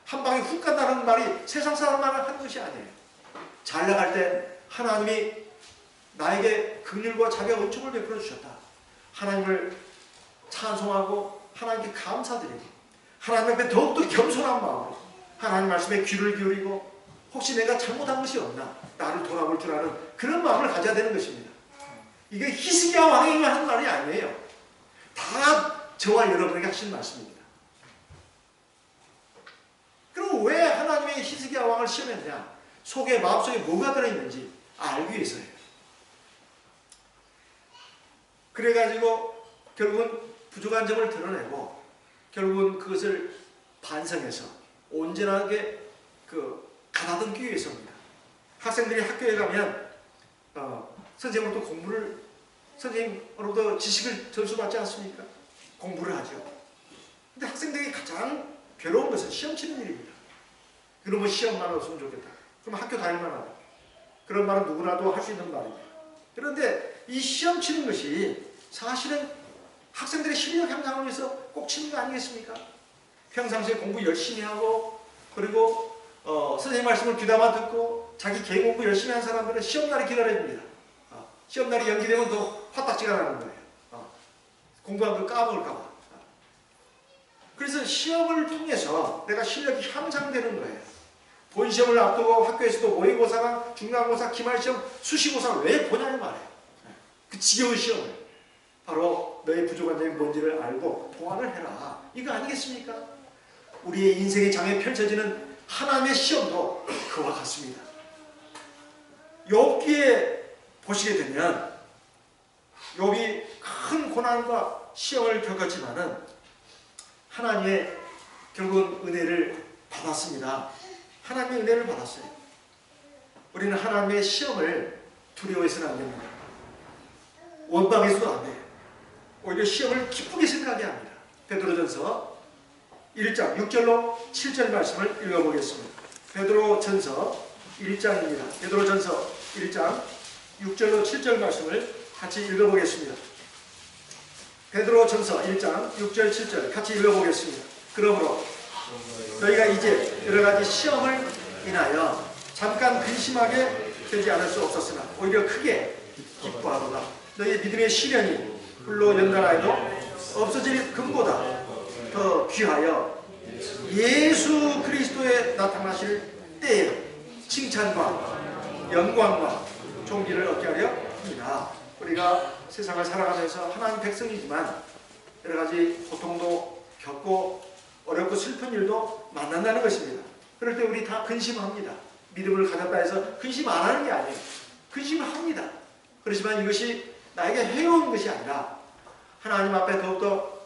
한 방에 훅 간다는 말이 세상 사람만을 하는 것이 아니에요. 잘 나갈 때 하나님이 나에게 긍휼과 자비와 은총을 베풀어 주셨다. 하나님을 찬송하고 하나님께 감사드리고 하나님 앞에 더욱더 겸손한 마음으로 하나님 말씀에 귀를 기울이고 혹시 내가 잘못한 것이 없나 나를 돌아볼 줄 아는 그런 마음을 가져야 되는 것입니다. 이게 히스기야 왕이 하는 말이 아니에요. 다 저와 여러분에게 하신 말씀입니다. 그럼 왜 하나님의 히스기야 왕을 시험했냐? 속에 마음속에 뭐가 들어있는지 알기 위해서예요. 그래가지고 결국은 부족한 점을 드러내고 결국은 그것을 반성해서 온전하게 가다듬기 위해서입니다. 학생들이 학교에 가면 선생님으로부터 공부를 선생님으로부터 지식을 전수받지 않습니까? 공부를 하죠. 근데 학생들이 가장 괴로운 것은 시험 치는 일입니다. 그러면 시험만 없으면 좋겠다. 그럼 학교 다닐만 하다. 그런 말은 누구나도 할 수 있는 말입니다. 그런데 이 시험 치는 것이 사실은 학생들의 실력 향상을 위해서 꼭 치는 거 아니겠습니까? 평상시에 공부 열심히 하고 그리고 선생님 말씀을 귀담아 듣고 자기 개인 공부 열심히 한 사람들은 시험날이 기다려집니다. 시험날이 연기되면 더 화딱지가 나는 거예요. 공부한 거 까먹을까 봐. 그래서 시험을 통해서 내가 실력이 향상되는 거예요. 본시험을 앞두고 학교에서도 모의고사나 중간고사, 기말시험, 수시고사를 왜 보냐는 말이에요. 그 지겨운 시험을. 바로 너의 부족한 점이 뭔지를 알고 보완을 해라. 이거 아니겠습니까? 우리의 인생의 장에 펼쳐지는 하나님의 시험도 그와 같습니다. 욥기에 보시게 되면 욥이 큰 고난과 시험을 겪었지만은 하나님의 결국은 은혜를 받았습니다. 하나님의 은혜를 받았어요. 우리는 하나님의 시험을 두려워해서는 안 됩니다. 원망해서도 안 돼요. 오히려 시험을 기쁘게 생각하게 합니다. 베드로전서 1장 6절로 7절 말씀을 읽어보겠습니다. 베드로전서 1장입니다. 베드로전서 1장 6절로 7절 말씀을 같이 읽어보겠습니다. 베드로전서 1장 6절 7절 같이 읽어보겠습니다. 그러므로 너희가 이제 여러가지 시험을 인하여 잠깐 근심하게 되지 않을 수 없었으나 오히려 크게 기뻐하도다. 너희의 믿음의 시련이 불로 연단하여도 없어질 금보다 더 귀하여 예수 그리스도의 나타나실 때에 칭찬과 영광과 존귀를 얻게 하려 합니다. 우리가 세상을 살아가면서 하나님 백성이지만 여러가지 고통도 겪고 어렵고 슬픈 일도 만난다는 것입니다. 그럴 때 우리 다 근심합니다. 믿음을 가졌다 해서 근심 안 하는 게 아니에요. 근심을 합니다. 그렇지만 이것이 나에게 해로운 것이 아니라 하나님 앞에 더욱더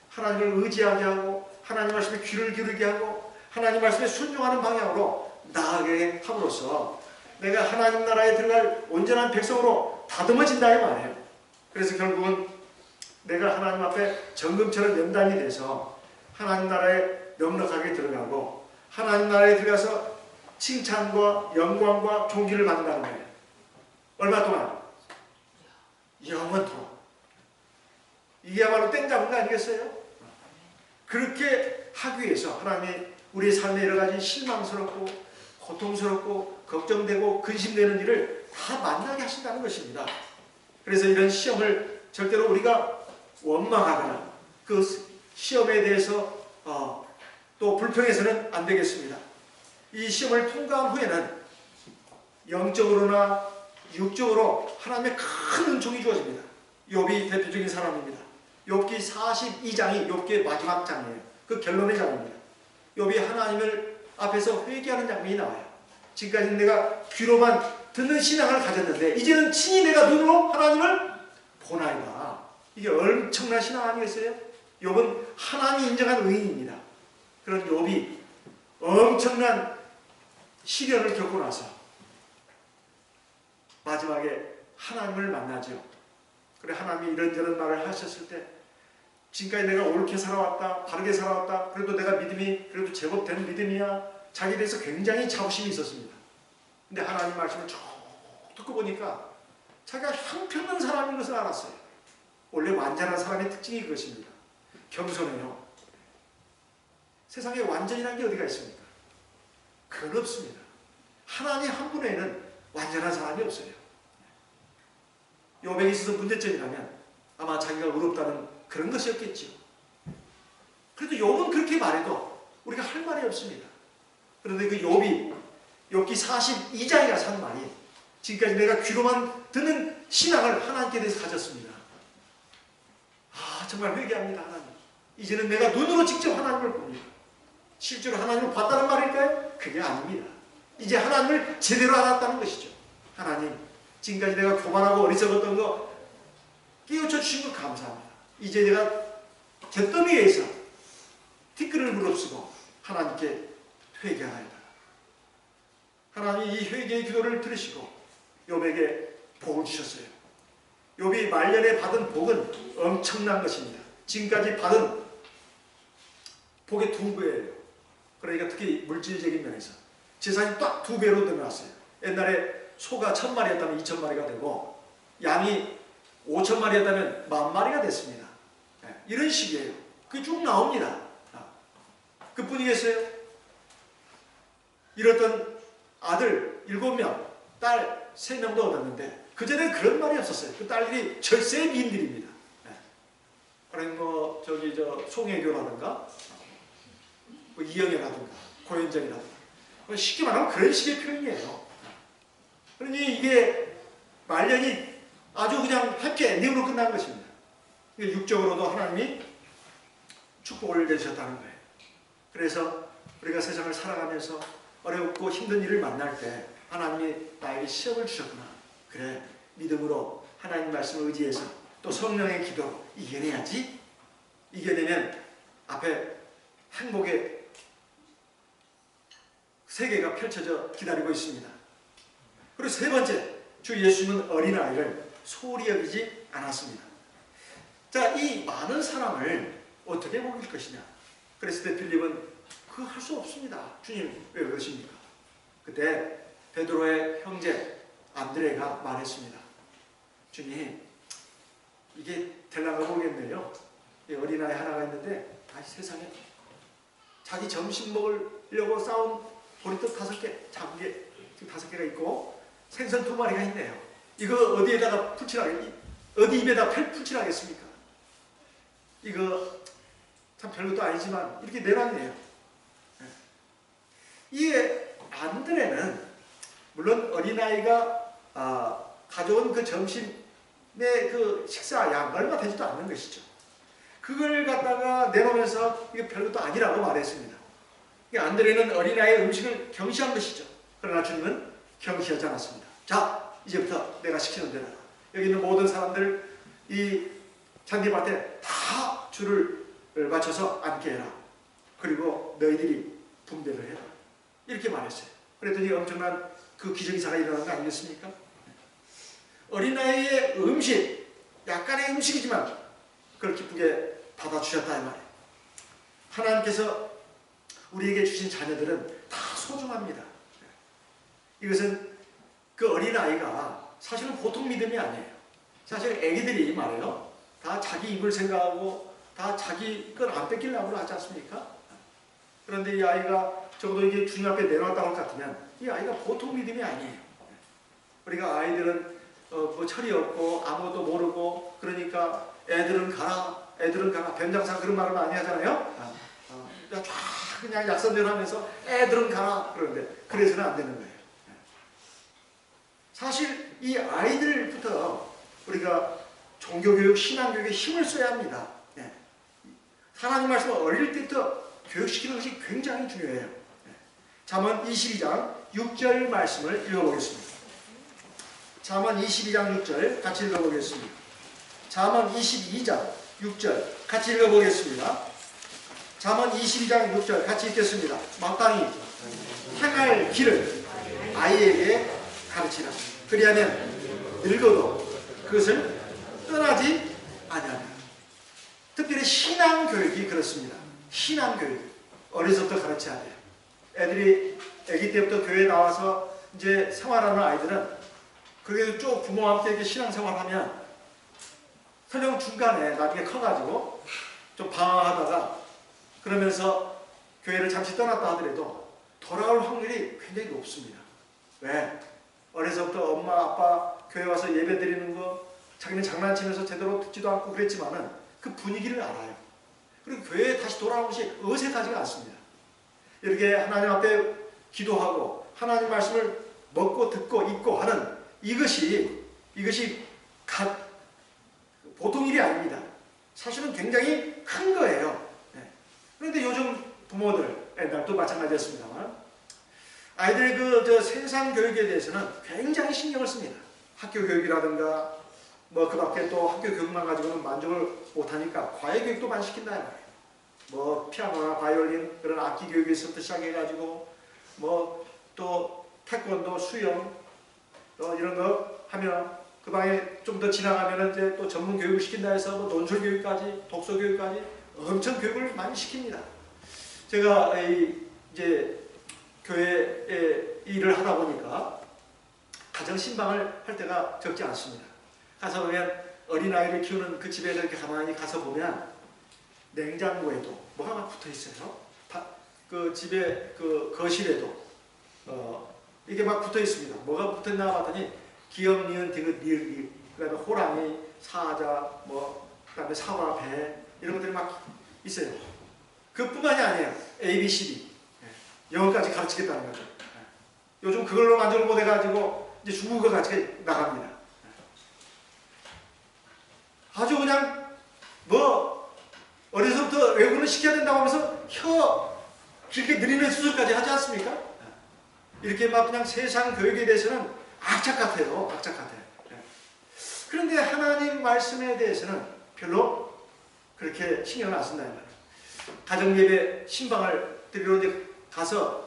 하나님을 의지하게 하고 하나님 말씀에 귀를 기울이게 하고 하나님 말씀에 순종하는 방향으로 나아가게 함으로써 내가 하나님 나라에 들어갈 온전한 백성으로 다듬어진다 이 말이에요. 그래서 결국은 내가 하나님 앞에 정금처럼 연단이 돼서 하나님 나라에 넉넉하게 들어가고 하나님 나라에 들어가서 칭찬과 영광과 존귀를 받는다는 거예요. 얼마 동안? 영원토록. 이게야말로 땡잡은 거 아니겠어요? 그렇게 하기 위해서 하나님이 우리의 삶에 여러 가지 실망스럽고 고통스럽고 걱정되고 근심되는 일을 다 만나게 하신다는 것입니다. 그래서 이런 시험을 절대로 우리가 원망하거나 그 시험에 대해서 또 불평해서는 안 되겠습니다. 이 시험을 통과한 후에는 영적으로나 육적으로 하나님의 큰 은총이 주어집니다. 욥이 대표적인 사람입니다. 욥기 42장이 욥기의 마지막 장이에요. 그 결론의 장입니다. 욥이 하나님을 앞에서 회개하는 장면이 나와요. 지금까지 내가 귀로만 듣는 신앙을 가졌는데 이제는 친히 내가 눈으로 하나님을 보나이다. 이게 엄청난 신앙 아니겠어요? 욥은 하나님이 인정한 의인입니다. 그런 욥이 엄청난 시련을 겪고 나서 마지막에 하나님을 만나죠. 그래 하나님이 이런저런 말을 하셨을 때 지금까지 내가 옳게 살아왔다, 바르게 살아왔다, 그래도 내가 믿음이 그래도 제법 된 믿음이야, 자기에 대해서 굉장히 자부심이 있었습니다. 근데 하나님 말씀을 쭉 듣고 보니까 자기가 형편없는 사람인 것을 알았어요. 원래 완전한 사람의 특징이 그것입니다. 겸손해요. 세상에 완전이라는 게 어디가 있습니까? 그건 없습니다. 하나님 한 분에는 완전한 사람이 없어요. 욥에게 있어서 문제점이라면 아마 자기가 의롭다는 그런 것이었겠죠. 그래도 욥은 그렇게 말해도 우리가 할 말이 없습니다. 그런데 그 욥기 42장에 가서 한 말이 지금까지 내가 귀로만 듣는 신앙을 하나님께 대해서 가졌습니다. 정말 회개합니다. 하나님. 이제는 내가 눈으로 직접 하나님을 봅니다. 실제로 하나님을 봤다는 말일까요? 그게 아닙니다. 이제 하나님을 제대로 알았다는 것이죠. 하나님, 지금까지 내가 교만하고 어리석었던 거 깨우쳐 주신 거 감사합니다. 이제 내가 잿더미에서 티끌을 무릅쓰고 하나님께 회개하나이다. 하나님이 이 회개의 기도를 들으시고 욥에게 복을 주셨어요. 욥이 말년에 받은 복은 엄청난 것입니다. 지금까지 받은 복의 2배예요. 그러니까 특히 물질적인 면에서 재산이 딱 2배로 늘어났어요. 옛날에 소가 1000마리였다면 2000마리가 되고 양이 5000마리였다면 10,000마리가 됐습니다. 이런 식이에요. 그게 쭉 나옵니다. 그뿐이겠어요? 잃었던 아들 7명, 딸 3명도 얻었는데 그전에 그런 말이 없었어요. 그 딸들이 절세 미인들입니다. 그러니 송혜교라든가 이영애라든가 고현정이라든가 쉽게 말하면 그런 식의 표현이에요. 그러니 이게 말년이 아주 그냥 해피 엔딩으로 끝난 것입니다. 육적으로도 하나님이 축복을 내주셨다는 거예요. 그래서 우리가 세상을 살아가면서 어렵고 힘든 일을 만날 때 하나님이 나에게 시험을 주셨구나. 그래, 믿음으로 하나님 말씀을 의지해서 또 성령의 기도로 이겨내야지. 이겨내면 앞에 행복의 세계가 펼쳐져 기다리고 있습니다. 그리고 3번째, 주 예수님은 어린아이를 소홀히 여기지 않았습니다. 자, 이 많은 사람을 어떻게 먹일 것이냐. 그랬을 때 빌립은 그거 할 수 없습니다. 주님, 왜 그러십니까? 그때 베드로의 형제 안드레가 말했습니다. 주님, 이게 될랑가 모르겠네요. 어린아이 하나가 있는데 세상에 자기 점심 먹으려고 싸운 보리떡 5개, 작은 게 지금 5개가 있고 생선 2마리가 있네요. 이거 어디에다가 어디 입에다 풀칠하겠습니까? 이거 참 별것도 아니지만 이렇게 내놨네요. 이 안드레는 물론 어린아이가 가져온 그 점심의 그 식사 양 얼마 되지도 않는 것이죠. 그걸 갖다가 내놓으면서 이게 별것도 아니라고 말했습니다. 안드레는 어린아이의 음식을 경시한 것이죠. 그러나 주님은 경시하지 않았습니다. 자, 이제부터 내가 시키는 대로 여기 있는 모든 사람들 이 잔디밭에 다 줄을 맞춰서 앉게 해라. 그리고 너희들이 분배를 해라. 이렇게 말했어요. 그랬더니 엄청난 그 기적이사가 일어난 거 아니겠습니까? 어린아이의 음식, 약간의 음식이지만 그걸 기쁘게 받아주셨다 이 말이에요. 하나님께서 우리에게 주신 자녀들은 다 소중합니다. 이것은 그 어린아이가 사실은 보통 믿음이 아니에요. 사실 애기들이 말이에요. 다 자기 입을 생각하고 다 자기 걸 안 뺏기려고 하지 않습니까? 그런데 이 아이가 적어도 이게 주님 앞에 내려왔다고 할 것 같으면 이 아이가 보통 믿음이 아니에요. 우리가 아이들은 뭐 철이 없고 아무것도 모르고 그러니까 애들은 가라 변장사 그런 말을 많이 하잖아요. 쫙 그냥 약선대로 하면서 애들은 가라 그러는데 그래서는 안 되는 거예요. 사실 이 아이들부터 우리가 종교교육, 신앙교육에 힘을 써야 합니다. 하나님 말씀을 어릴 때부터 교육시키는 것이 굉장히 중요해요. 잠언 22장 6절 말씀을 읽어보겠습니다. 잠언 22장 6절 같이 읽어보겠습니다. 잠언 22장 6절 같이 읽어보겠습니다. 잠언 22장 6절 같이 읽겠습니다. 마땅히 행할 길을 아이에게 가르치라. 그리하면 늙어도 그것을 떠나지 아니하리라. 특별히 신앙교육이 그렇습니다. 신앙교육 어려서부터 가르쳐야 돼요. 애들이 아기 때부터 교회에 나와서 이제 생활하는 아이들은 그게 쭉 부모와 함께 이렇게 신앙생활하면 설령 중간에 나중에 커가지고 좀 방황하다가 그러면서 교회를 잠시 떠났다 하더라도 돌아올 확률이 굉장히 높습니다. 왜? 어려서부터 엄마 아빠 교회 와서 예배 드리는 거 자기는 장난치면서 제대로 듣지도 않고 그랬지만은 그 분위기를 알아요. 그리고 교회에 다시 돌아오는 것이 어색하지가 않습니다. 이렇게 하나님 앞에 기도하고 하나님 말씀을 먹고 듣고 읽고 하는 이것이 보통 일이 아닙니다. 사실은 굉장히 큰 거예요. 그런데 요즘 부모들, 옛날도 마찬가지였습니다만 아이들의 세상 교육에 대해서는 굉장히 신경을 씁니다. 학교 교육이라든가 그 밖에 또 학교 교육만 가지고는 만족을 못하니까 과외 교육도 많이 시킨다. 피아노나 바이올린 그런 악기 교육에서부터 시작해가지고 또 태권도, 수영 이런 거 하면 그 방에 좀 더 지나가면 이제 또 전문 교육을 시킨다 해서 논술 교육까지, 독서 교육까지 엄청 교육을 많이 시킵니다. 제가 이제 교회에 일을 하다 보니까 가정 신방을 할 때가 적지 않습니다. 가서 보면 어린아이를 키우는 그 집에 이렇게 가만히 가서 보면 냉장고에도 뭐가 막 붙어 있어요. 그 집에 그 거실에도 이게 막 붙어 있습니다. 뭐가 붙어 있나 봤더니 기역, 니은, 디귿, 리을, 그 다음에 호랑이, 사자, 그 다음에 사과, 배 이런 것들이 막 있어요. 그뿐만이 아니에요. A, B, C, D 영어까지 가르치겠다는 거죠. 요즘 그걸로 만족을 못해가지고 이제 중국어까지 나갑니다. 아주 그냥 어려서부터 외국어를 시켜야 된다고 하면서 혀 길게 느리는 수술까지 하지 않습니까? 이렇게 막 그냥 세상 교육에 대해서는 악착 같아요. 악착 같아요. 그런데 하나님 말씀에 대해서는 별로 그렇게 신경을 안 쓴다는 말이에요. 가정예배 신방을 드리러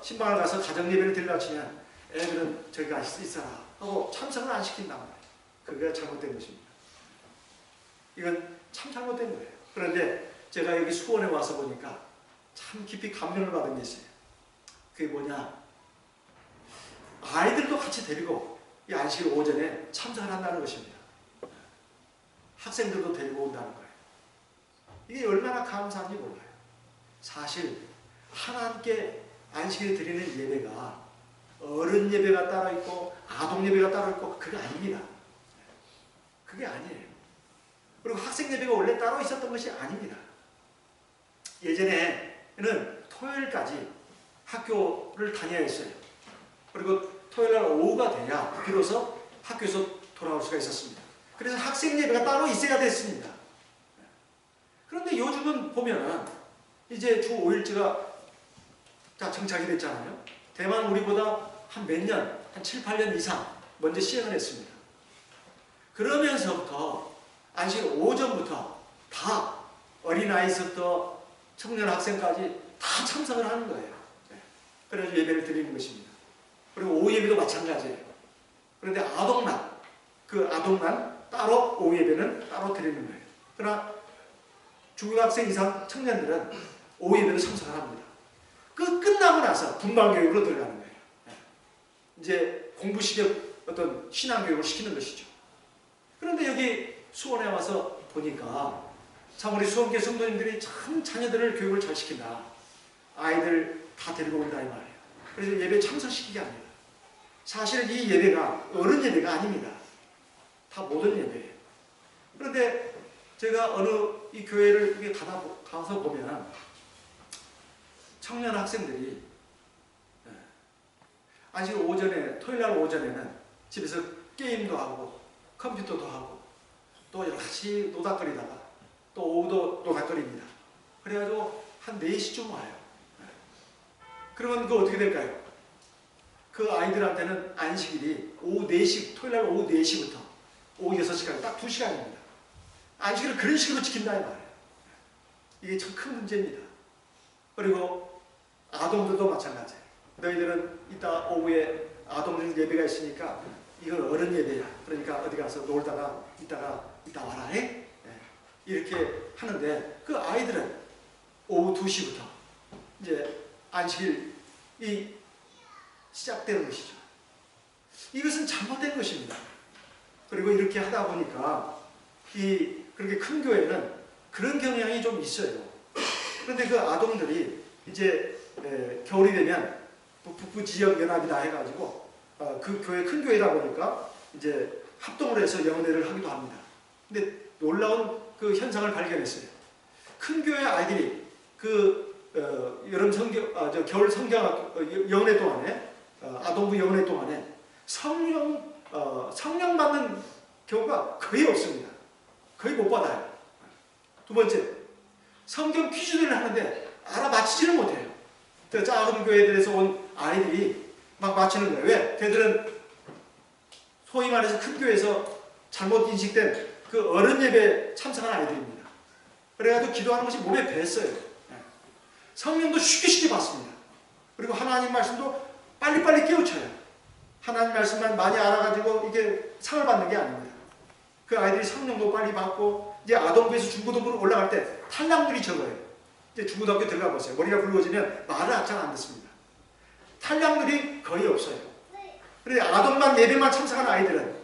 신방을 가서 가정예배를 드리려 치면 애들은 저기 가 있어라 하고 참석을 안 시킨단 말이에요. 그게 잘못된 것입니다. 이건 참 잘못된 거예요. 그런데 제가 여기 수원에 와서 보니까 참 깊이 감명을 받은 게 있어요. 그게 뭐냐? 아이들도 같이 데리고 이 안식일 오전에 참석을 한다는 것입니다. 학생들도 데리고 온다는 거예요. 이게 얼마나 감사한지 몰라요. 사실 하나님께 안식일에 드리는 예배가 어른 예배가 따로 있고 아동 예배가 따로 있고 그게 아닙니다. 그게 아니에요. 그리고 학생 예배가 원래 따로 있었던 것이 아닙니다. 예전에는 토요일까지 학교를 다녀야 했어요. 그리고 토요일날 오후가 돼야 비로소 학교에서 돌아올 수가 있었습니다. 그래서 학생 예배가 따로 있어야 됐습니다. 그런데 요즘은 보면 이제 주 5일제가 정착이 됐잖아요. 대만 우리보다 한 몇 년, 한 7, 8년 이상 먼저 시행을 했습니다. 그러면서부터 안식일 오전부터 다 어린아이부터 청년 학생까지 다 참석을 하는 거예요. 그래서 예배를 드리는 것입니다. 그리고 오후 예배도 마찬가지예요. 그런데 아동만 따로 오후 예배는 따로 드리는 거예요. 그러나 중학생 이상 청년들은 오후 예배를 참석을 합니다. 끝나고 나서 분방교육으로 들어가는 거예요. 이제 공부식의 어떤 신앙교육을 시키는 것이죠. 그런데 여기 수원에 와서 보니까 참 우리 수원교회 성도님들이 참 자녀들을 교육을 잘 시킨다. 아이들 다 데리고 온다 이 말이에요. 그래서 예배 참석시키게 합니다. 사실 이 예배가 어른 예배가 아닙니다. 다 모든 예배예요. 그런데 제가 어느 이 교회를 가서 보면 청년 학생들이 안식 오전에 토요일날 오전에는 집에서 게임도 하고 컴퓨터도 하고 또 여러 가지 노닥거리다가 또 오후도 노닥거립니다. 그래가지고 한 4시쯤 와요. 그러면 그거 어떻게 될까요? 그 아이들한테는 안식일이 오후 4시, 토요일날 오후 4시부터 오후 6시까지 딱 2시간입니다. 안식일을 그런 식으로 지킨다 이 말이에요. 이게 참 큰 문제입니다. 그리고 아동들도 마찬가지예요. 너희들은 이따 오후에 아동들 예배가 있으니까 이건 어른 예배야. 그러니까 어디 가서 놀다가 이따 와라 해? 이렇게 하는데 그 아이들은 오후 2시부터 이제 안식일이 시작되는 것이죠. 이것은 잘못된 것입니다. 그리고 이렇게 하다 보니까 그렇게 큰 교회는 그런 경향이 좀 있어요. 그런데 그 아동들이 이제 겨울이 되면 북부 지역 연합이다 해가지고 그 교회 큰 교회다 보니까 이제 합동을 해서 영어대를 하기도 합니다. 근데 놀라운 그 현상을 발견했어요. 큰 교회 아이들이 그 여름 성경, 겨울 성경 영내 동안에 아동부 영내 동안에 성령 받는 경우가 거의 없습니다. 거의 못 받아요. 두 번째, 성경 퀴즈를 하는데 알아맞히지를 못해요. 작은 교회들에서 온 아이들이 막 맞히는 거예요. 왜? 걔들은 소위 말해서 큰 교회에서 잘못 인식된 그 어른 예배 참석한 아이들입니다. 그래가지고 기도하는 것이 몸에 뱄어요. 성령도 쉽게 받습니다. 그리고 하나님 말씀도 빨리빨리 깨우쳐요. 하나님 말씀만 많이 알아가지고 이게 상을 받는 게 아닙니다. 그 아이들이 성령도 빨리 받고 이제 아동부에서 중고등부로 올라갈 때 탈락률이 적어요. 이제 중고등학교 들어가 보세요. 머리가 굵어지면 말을 잘 안 듣습니다. 탈락률이 거의 없어요. 그런데 아동만 예배만 참석하는 아이들은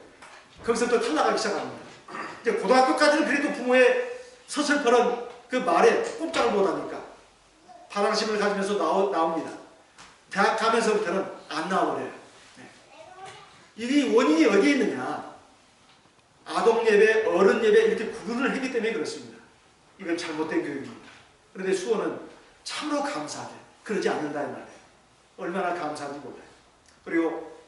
거기서부터 탈락하기 시작합니다. 이제 고등학교까지는 그래도 부모의 서슬퍼런 그 말에 꼼짝을 못하니까 반항심을 가지면서 나옵니다. 대학 가면서부터는 안 나와버려요. 이 원인이 어디에 있느냐? 아동 예배, 어른 예배 이렇게 구분을 했기 때문에 그렇습니다. 이건 잘못된 교육입니다. 그런데 수원은 참으로 감사하게 그러지 않는다 이 말이에요. 얼마나 감사한지 몰라요. 그리고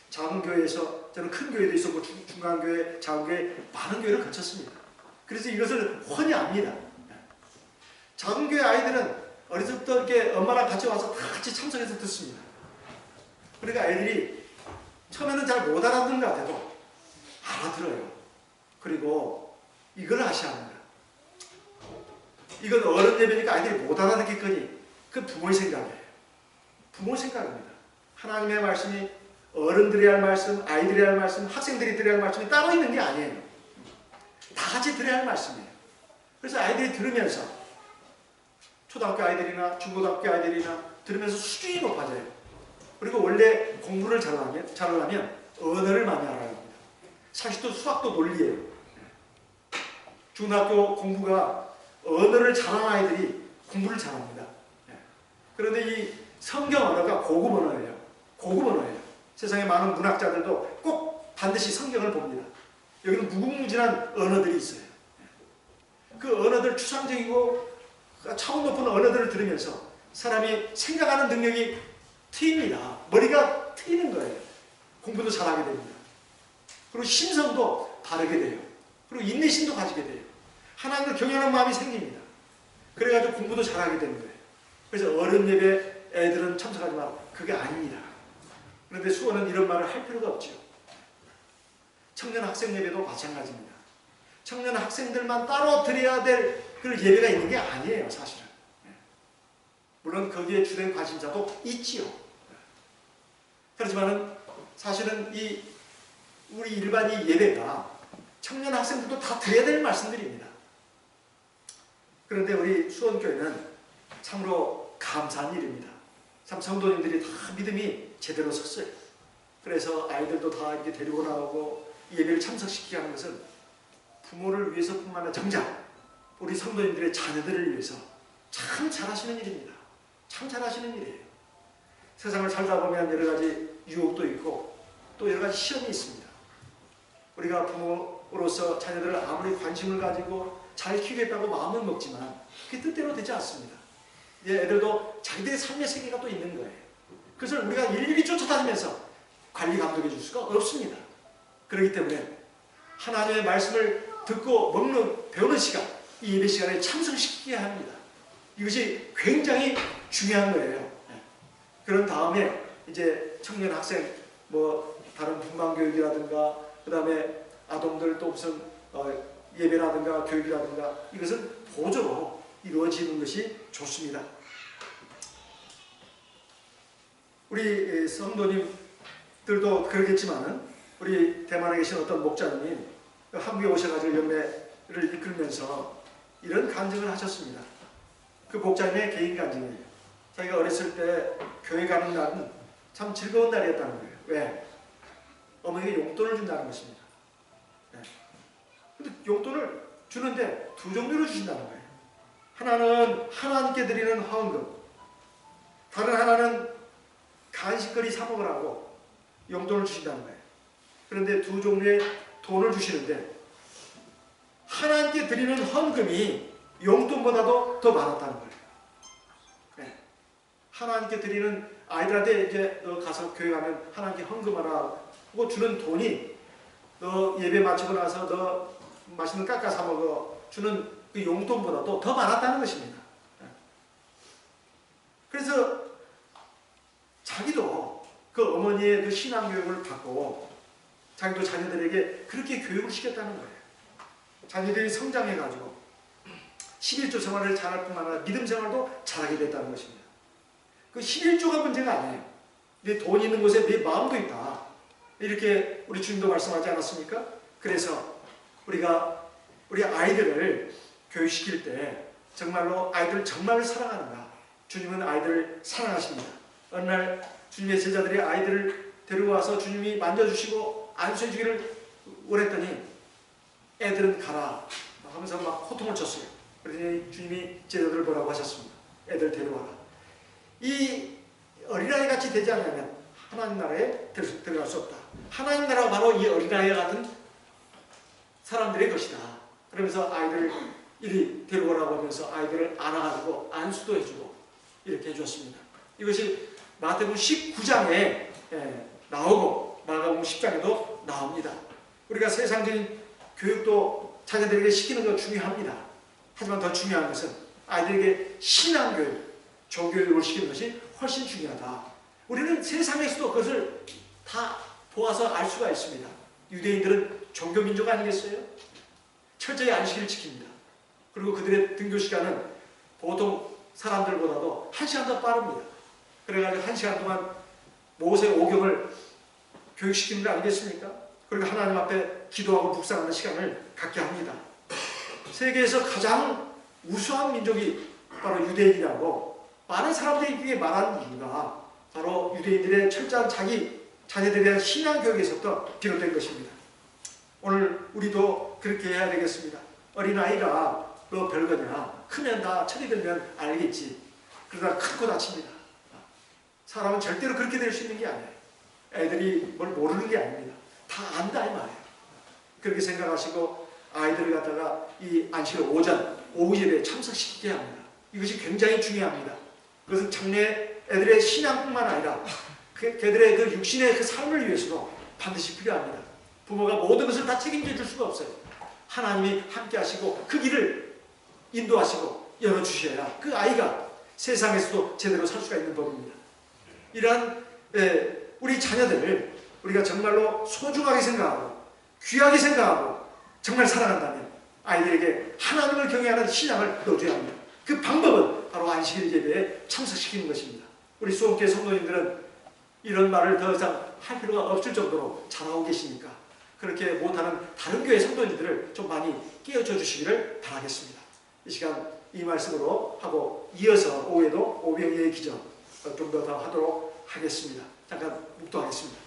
작은 교회에서 저는 큰 교회도 있었고 중간 교회, 작은 교회 많은 교회를 거쳤습니다. 그래서 이것을 훤히 압니다. 작은 교회 아이들은 어렸을 때부터 이렇게 엄마랑 같이 와서 다 같이 참석해서 듣습니다. 그러니까 애들이 처음에는 잘 못 알아듣는 것 같아도 알아들어요. 그리고 이걸 아셔야 합니다. 이건 어른 예배니까 아이들이 못 알아듣겠거니 그 부모의 생각이에요. 부모의 생각입니다. 하나님의 말씀이 어른들이 할 말씀, 아이들이 할 말씀, 학생들이 들어야 할 말씀이 따로 있는 게 아니에요. 다 같이 들어야 할 말씀이에요. 그래서 아이들이 들으면서 초등학교 아이들이나 중고등학교 아이들이나 들으면서 수준이 높아져요. 그리고 원래 공부를 잘하려면 언어를 많이 알아야 합니다. 사실도 수학도 논리예요. 중학교 공부가 언어를 잘하는 아이들이 공부를 잘합니다. 그런데 이 성경 언어가 고급 언어예요. 고급 언어예요. 세상에 많은 문학자들도 꼭 반드시 성경을 봅니다. 여기는 무궁무진한 언어들이 있어요. 그 언어들 추상적이고 차원 높은 언어들을 들으면서 사람이 생각하는 능력이 트입니다. 머리가 트이는 거예요. 공부도 잘하게 됩니다. 그리고 심성도 바르게 돼요. 그리고 인내심도 가지게 돼요. 하나님을 경외하는 마음이 생깁니다. 그래가지고 공부도 잘하게 되는 거예요. 그래서 어른 예배 애들은 참석하지 마. 그게 아닙니다. 그런데 수원은 이런 말을 할 필요가 없죠. 청년 학생 예배도 마찬가지입니다. 청년 학생들만 따로 드려야 될 그 예배가 있는 게 아니에요, 사실은. 물론 거기에 주된 관심사도 있지요. 그렇지만은 사실은 우리 일반 이 예배가 청년 학생들도 다 드려야 될 말씀들입니다. 그런데 우리 수원교회는 참으로 감사한 일입니다. 참 성도님들이 다 믿음이 제대로 섰어요. 그래서 아이들도 다 이렇게 데리고 나오고 예배를 참석시키게 하는 것은 부모를 위해서뿐만 아니라 정작 우리 성도님들의 자녀들을 위해서 참 잘하시는 일입니다. 참 잘하시는 일이에요. 세상을 살다 보면 여러 가지 유혹도 있고 또 여러 가지 시험이 있습니다. 우리가 부모로서 자녀들을 아무리 관심을 가지고 잘 키우겠다고 마음은 먹지만 그게 뜻대로 되지 않습니다. 애들도 자기들의 삶의 세계가 또 있는 거예요. 그것을 우리가 일일이 쫓아다니면서 관리 감독해 줄 수가 없습니다. 그렇기 때문에 하나님의 말씀을 듣고 배우는 시간, 이 예배 시간에 참석시키게 합니다. 이것이 굉장히 중요한 거예요. 그런 다음에 이제 청년 학생, 다른 분방교육이라든가, 그 다음에 아동들 또 무슨 예배라든가 교육이라든가 이것은 보조로 이루어지는 것이 좋습니다. 우리 성도님들도 그러겠지만은 우리 대만에 계신 어떤 목자님이 한국에 오셔가지고 연매를 이끌면서 이런 간증을 하셨습니다. 그 목자님의 개인 간증이에요. 자기가 어렸을 때 교회 가는 날은 참 즐거운 날이었다는 거예요. 왜? 어머니가 용돈을 준다는 것입니다. 근데 용돈을 주는데 두 종류로 주신다는 거예요. 하나는 하나님께 드리는 헌금, 다른 하나는 간식거리 사 먹으라고 용돈을 주신다는 거예요. 그런데 두 종류의 돈을 주시는데 하나님께 하나님께 드리는 헌금이 용돈보다도 더 많았다는 거예요. 네. 하나님께 드리는 아이들한테 이제 너 가서 교회 가면 하나님께 헌금하라 하고 주는 돈이 너 예배 마치고 나서 너 맛있는 깎아 사 먹어 주는 그 용돈보다도 더 많았다는 것입니다. 네. 그래서 자기도 그 어머니의 그 신앙교육을 받고 자기도 자녀들에게 그렇게 교육을 시켰다는 거예요. 자녀들이 성장해가지고 11조 생활을 잘할 뿐만 아니라 믿음 생활도 잘하게 됐다는 것입니다. 그 11조가 문제가 아니에요. 내 돈 있는 곳에 내 마음도 있다. 이렇게 우리 주님도 말씀하지 않았습니까? 그래서 우리가 우리 아이들을 교육시킬 때 정말로 아이들을 정말 사랑하는가? 주님은 아이들을 사랑하십니다. 어느 날 주님의 제자들이 아이들을 데려와서 주님이 만져주시고 안수해주기를 원했더니 애들은 가라 하면서 막 호통을 쳤어요. 그러더니 주님이 제자들을 뭐라고 하셨습니다. 애들 데려와라. 이 어린아이 같이 되지 않으면 하나님 나라에 들어갈 수 없다. 하나님 나라가 바로 이 어린아이 같은 사람들의 것이다. 그러면서 아이들을 이리 데려오라고 하면서 아이들을 안아가지고 안수도 해주고 이렇게 해주었습니다. 이것이 마태복음 19장에 나오고 마가복음 10장에도 나옵니다. 우리가 세상적인 교육도 자녀들에게 시키는 거 중요합니다. 하지만 더 중요한 것은 아이들에게 신앙교육, 종교교육을 시키는 것이 훨씬 중요하다. 우리는 세상에서도 그것을 다 보아서 알 수가 있습니다. 유대인들은 종교민족 아니겠어요? 철저히 안식일을 지킵니다. 그리고 그들의 등교 시간은 보통 사람들보다도 1시간 더 빠릅니다. 그래가지고 1시간 동안 모세 오경을 교육시키는 거 아니겠습니까? 그리고 하나님 앞에 기도하고 묵상하는 시간을 갖게 합니다. 세계에서 가장 우수한 민족이 바로 유대인이라고 많은 사람들이 그게 말하는 이유가 바로 유대인들의 철저한 자기 자녀들에 대한 신앙 교육에서부터 비롯된 것입니다. 오늘 우리도 그렇게 해야 되겠습니다. 어린아이가 너 별거냐? 크면 다 철이 들면 알겠지. 그러다 크고 다칩니다. 사람은 절대로 그렇게 될 수 있는 게 아니에요. 애들이 뭘 모르는 게 아닙니다. 다 안다 이 말이에요. 그렇게 생각하시고 아이들을 갖다가 이 안식일 오후 예배에 참석시키게 합니다. 이것이 굉장히 중요합니다. 그것은 장래 애들의 신앙뿐만 아니라 그들의 그 육신의 그 삶을 위해서도 반드시 필요합니다. 부모가 모든 것을 다 책임져 줄 수가 없어요. 하나님이 함께 하시고 그 길을 인도하시고 열어주셔야 그 아이가 세상에서도 제대로 살 수가 있는 법입니다. 이러한 우리 자녀들을 우리가 정말로 소중하게 생각하고 귀하게 생각하고 정말 사랑한다면 아이들에게 하나님을 경외하는 신앙을 넣어줘야 합니다. 그 방법은 바로 안식일 예배에 참석시키는 것입니다. 우리 수원교회 성도님들은 이런 말을 더 이상 할 필요가 없을 정도로 잘하고 계시니까 그렇게 못하는 다른 교회 성도님들을 좀 많이 깨워줘 주시기를 바라겠습니다. 이 시간 이 말씀으로 하고 이어서 오후에도 오병이의 기적 좀 더 하도록 하겠습니다. 잠깐 묵도하겠습니다.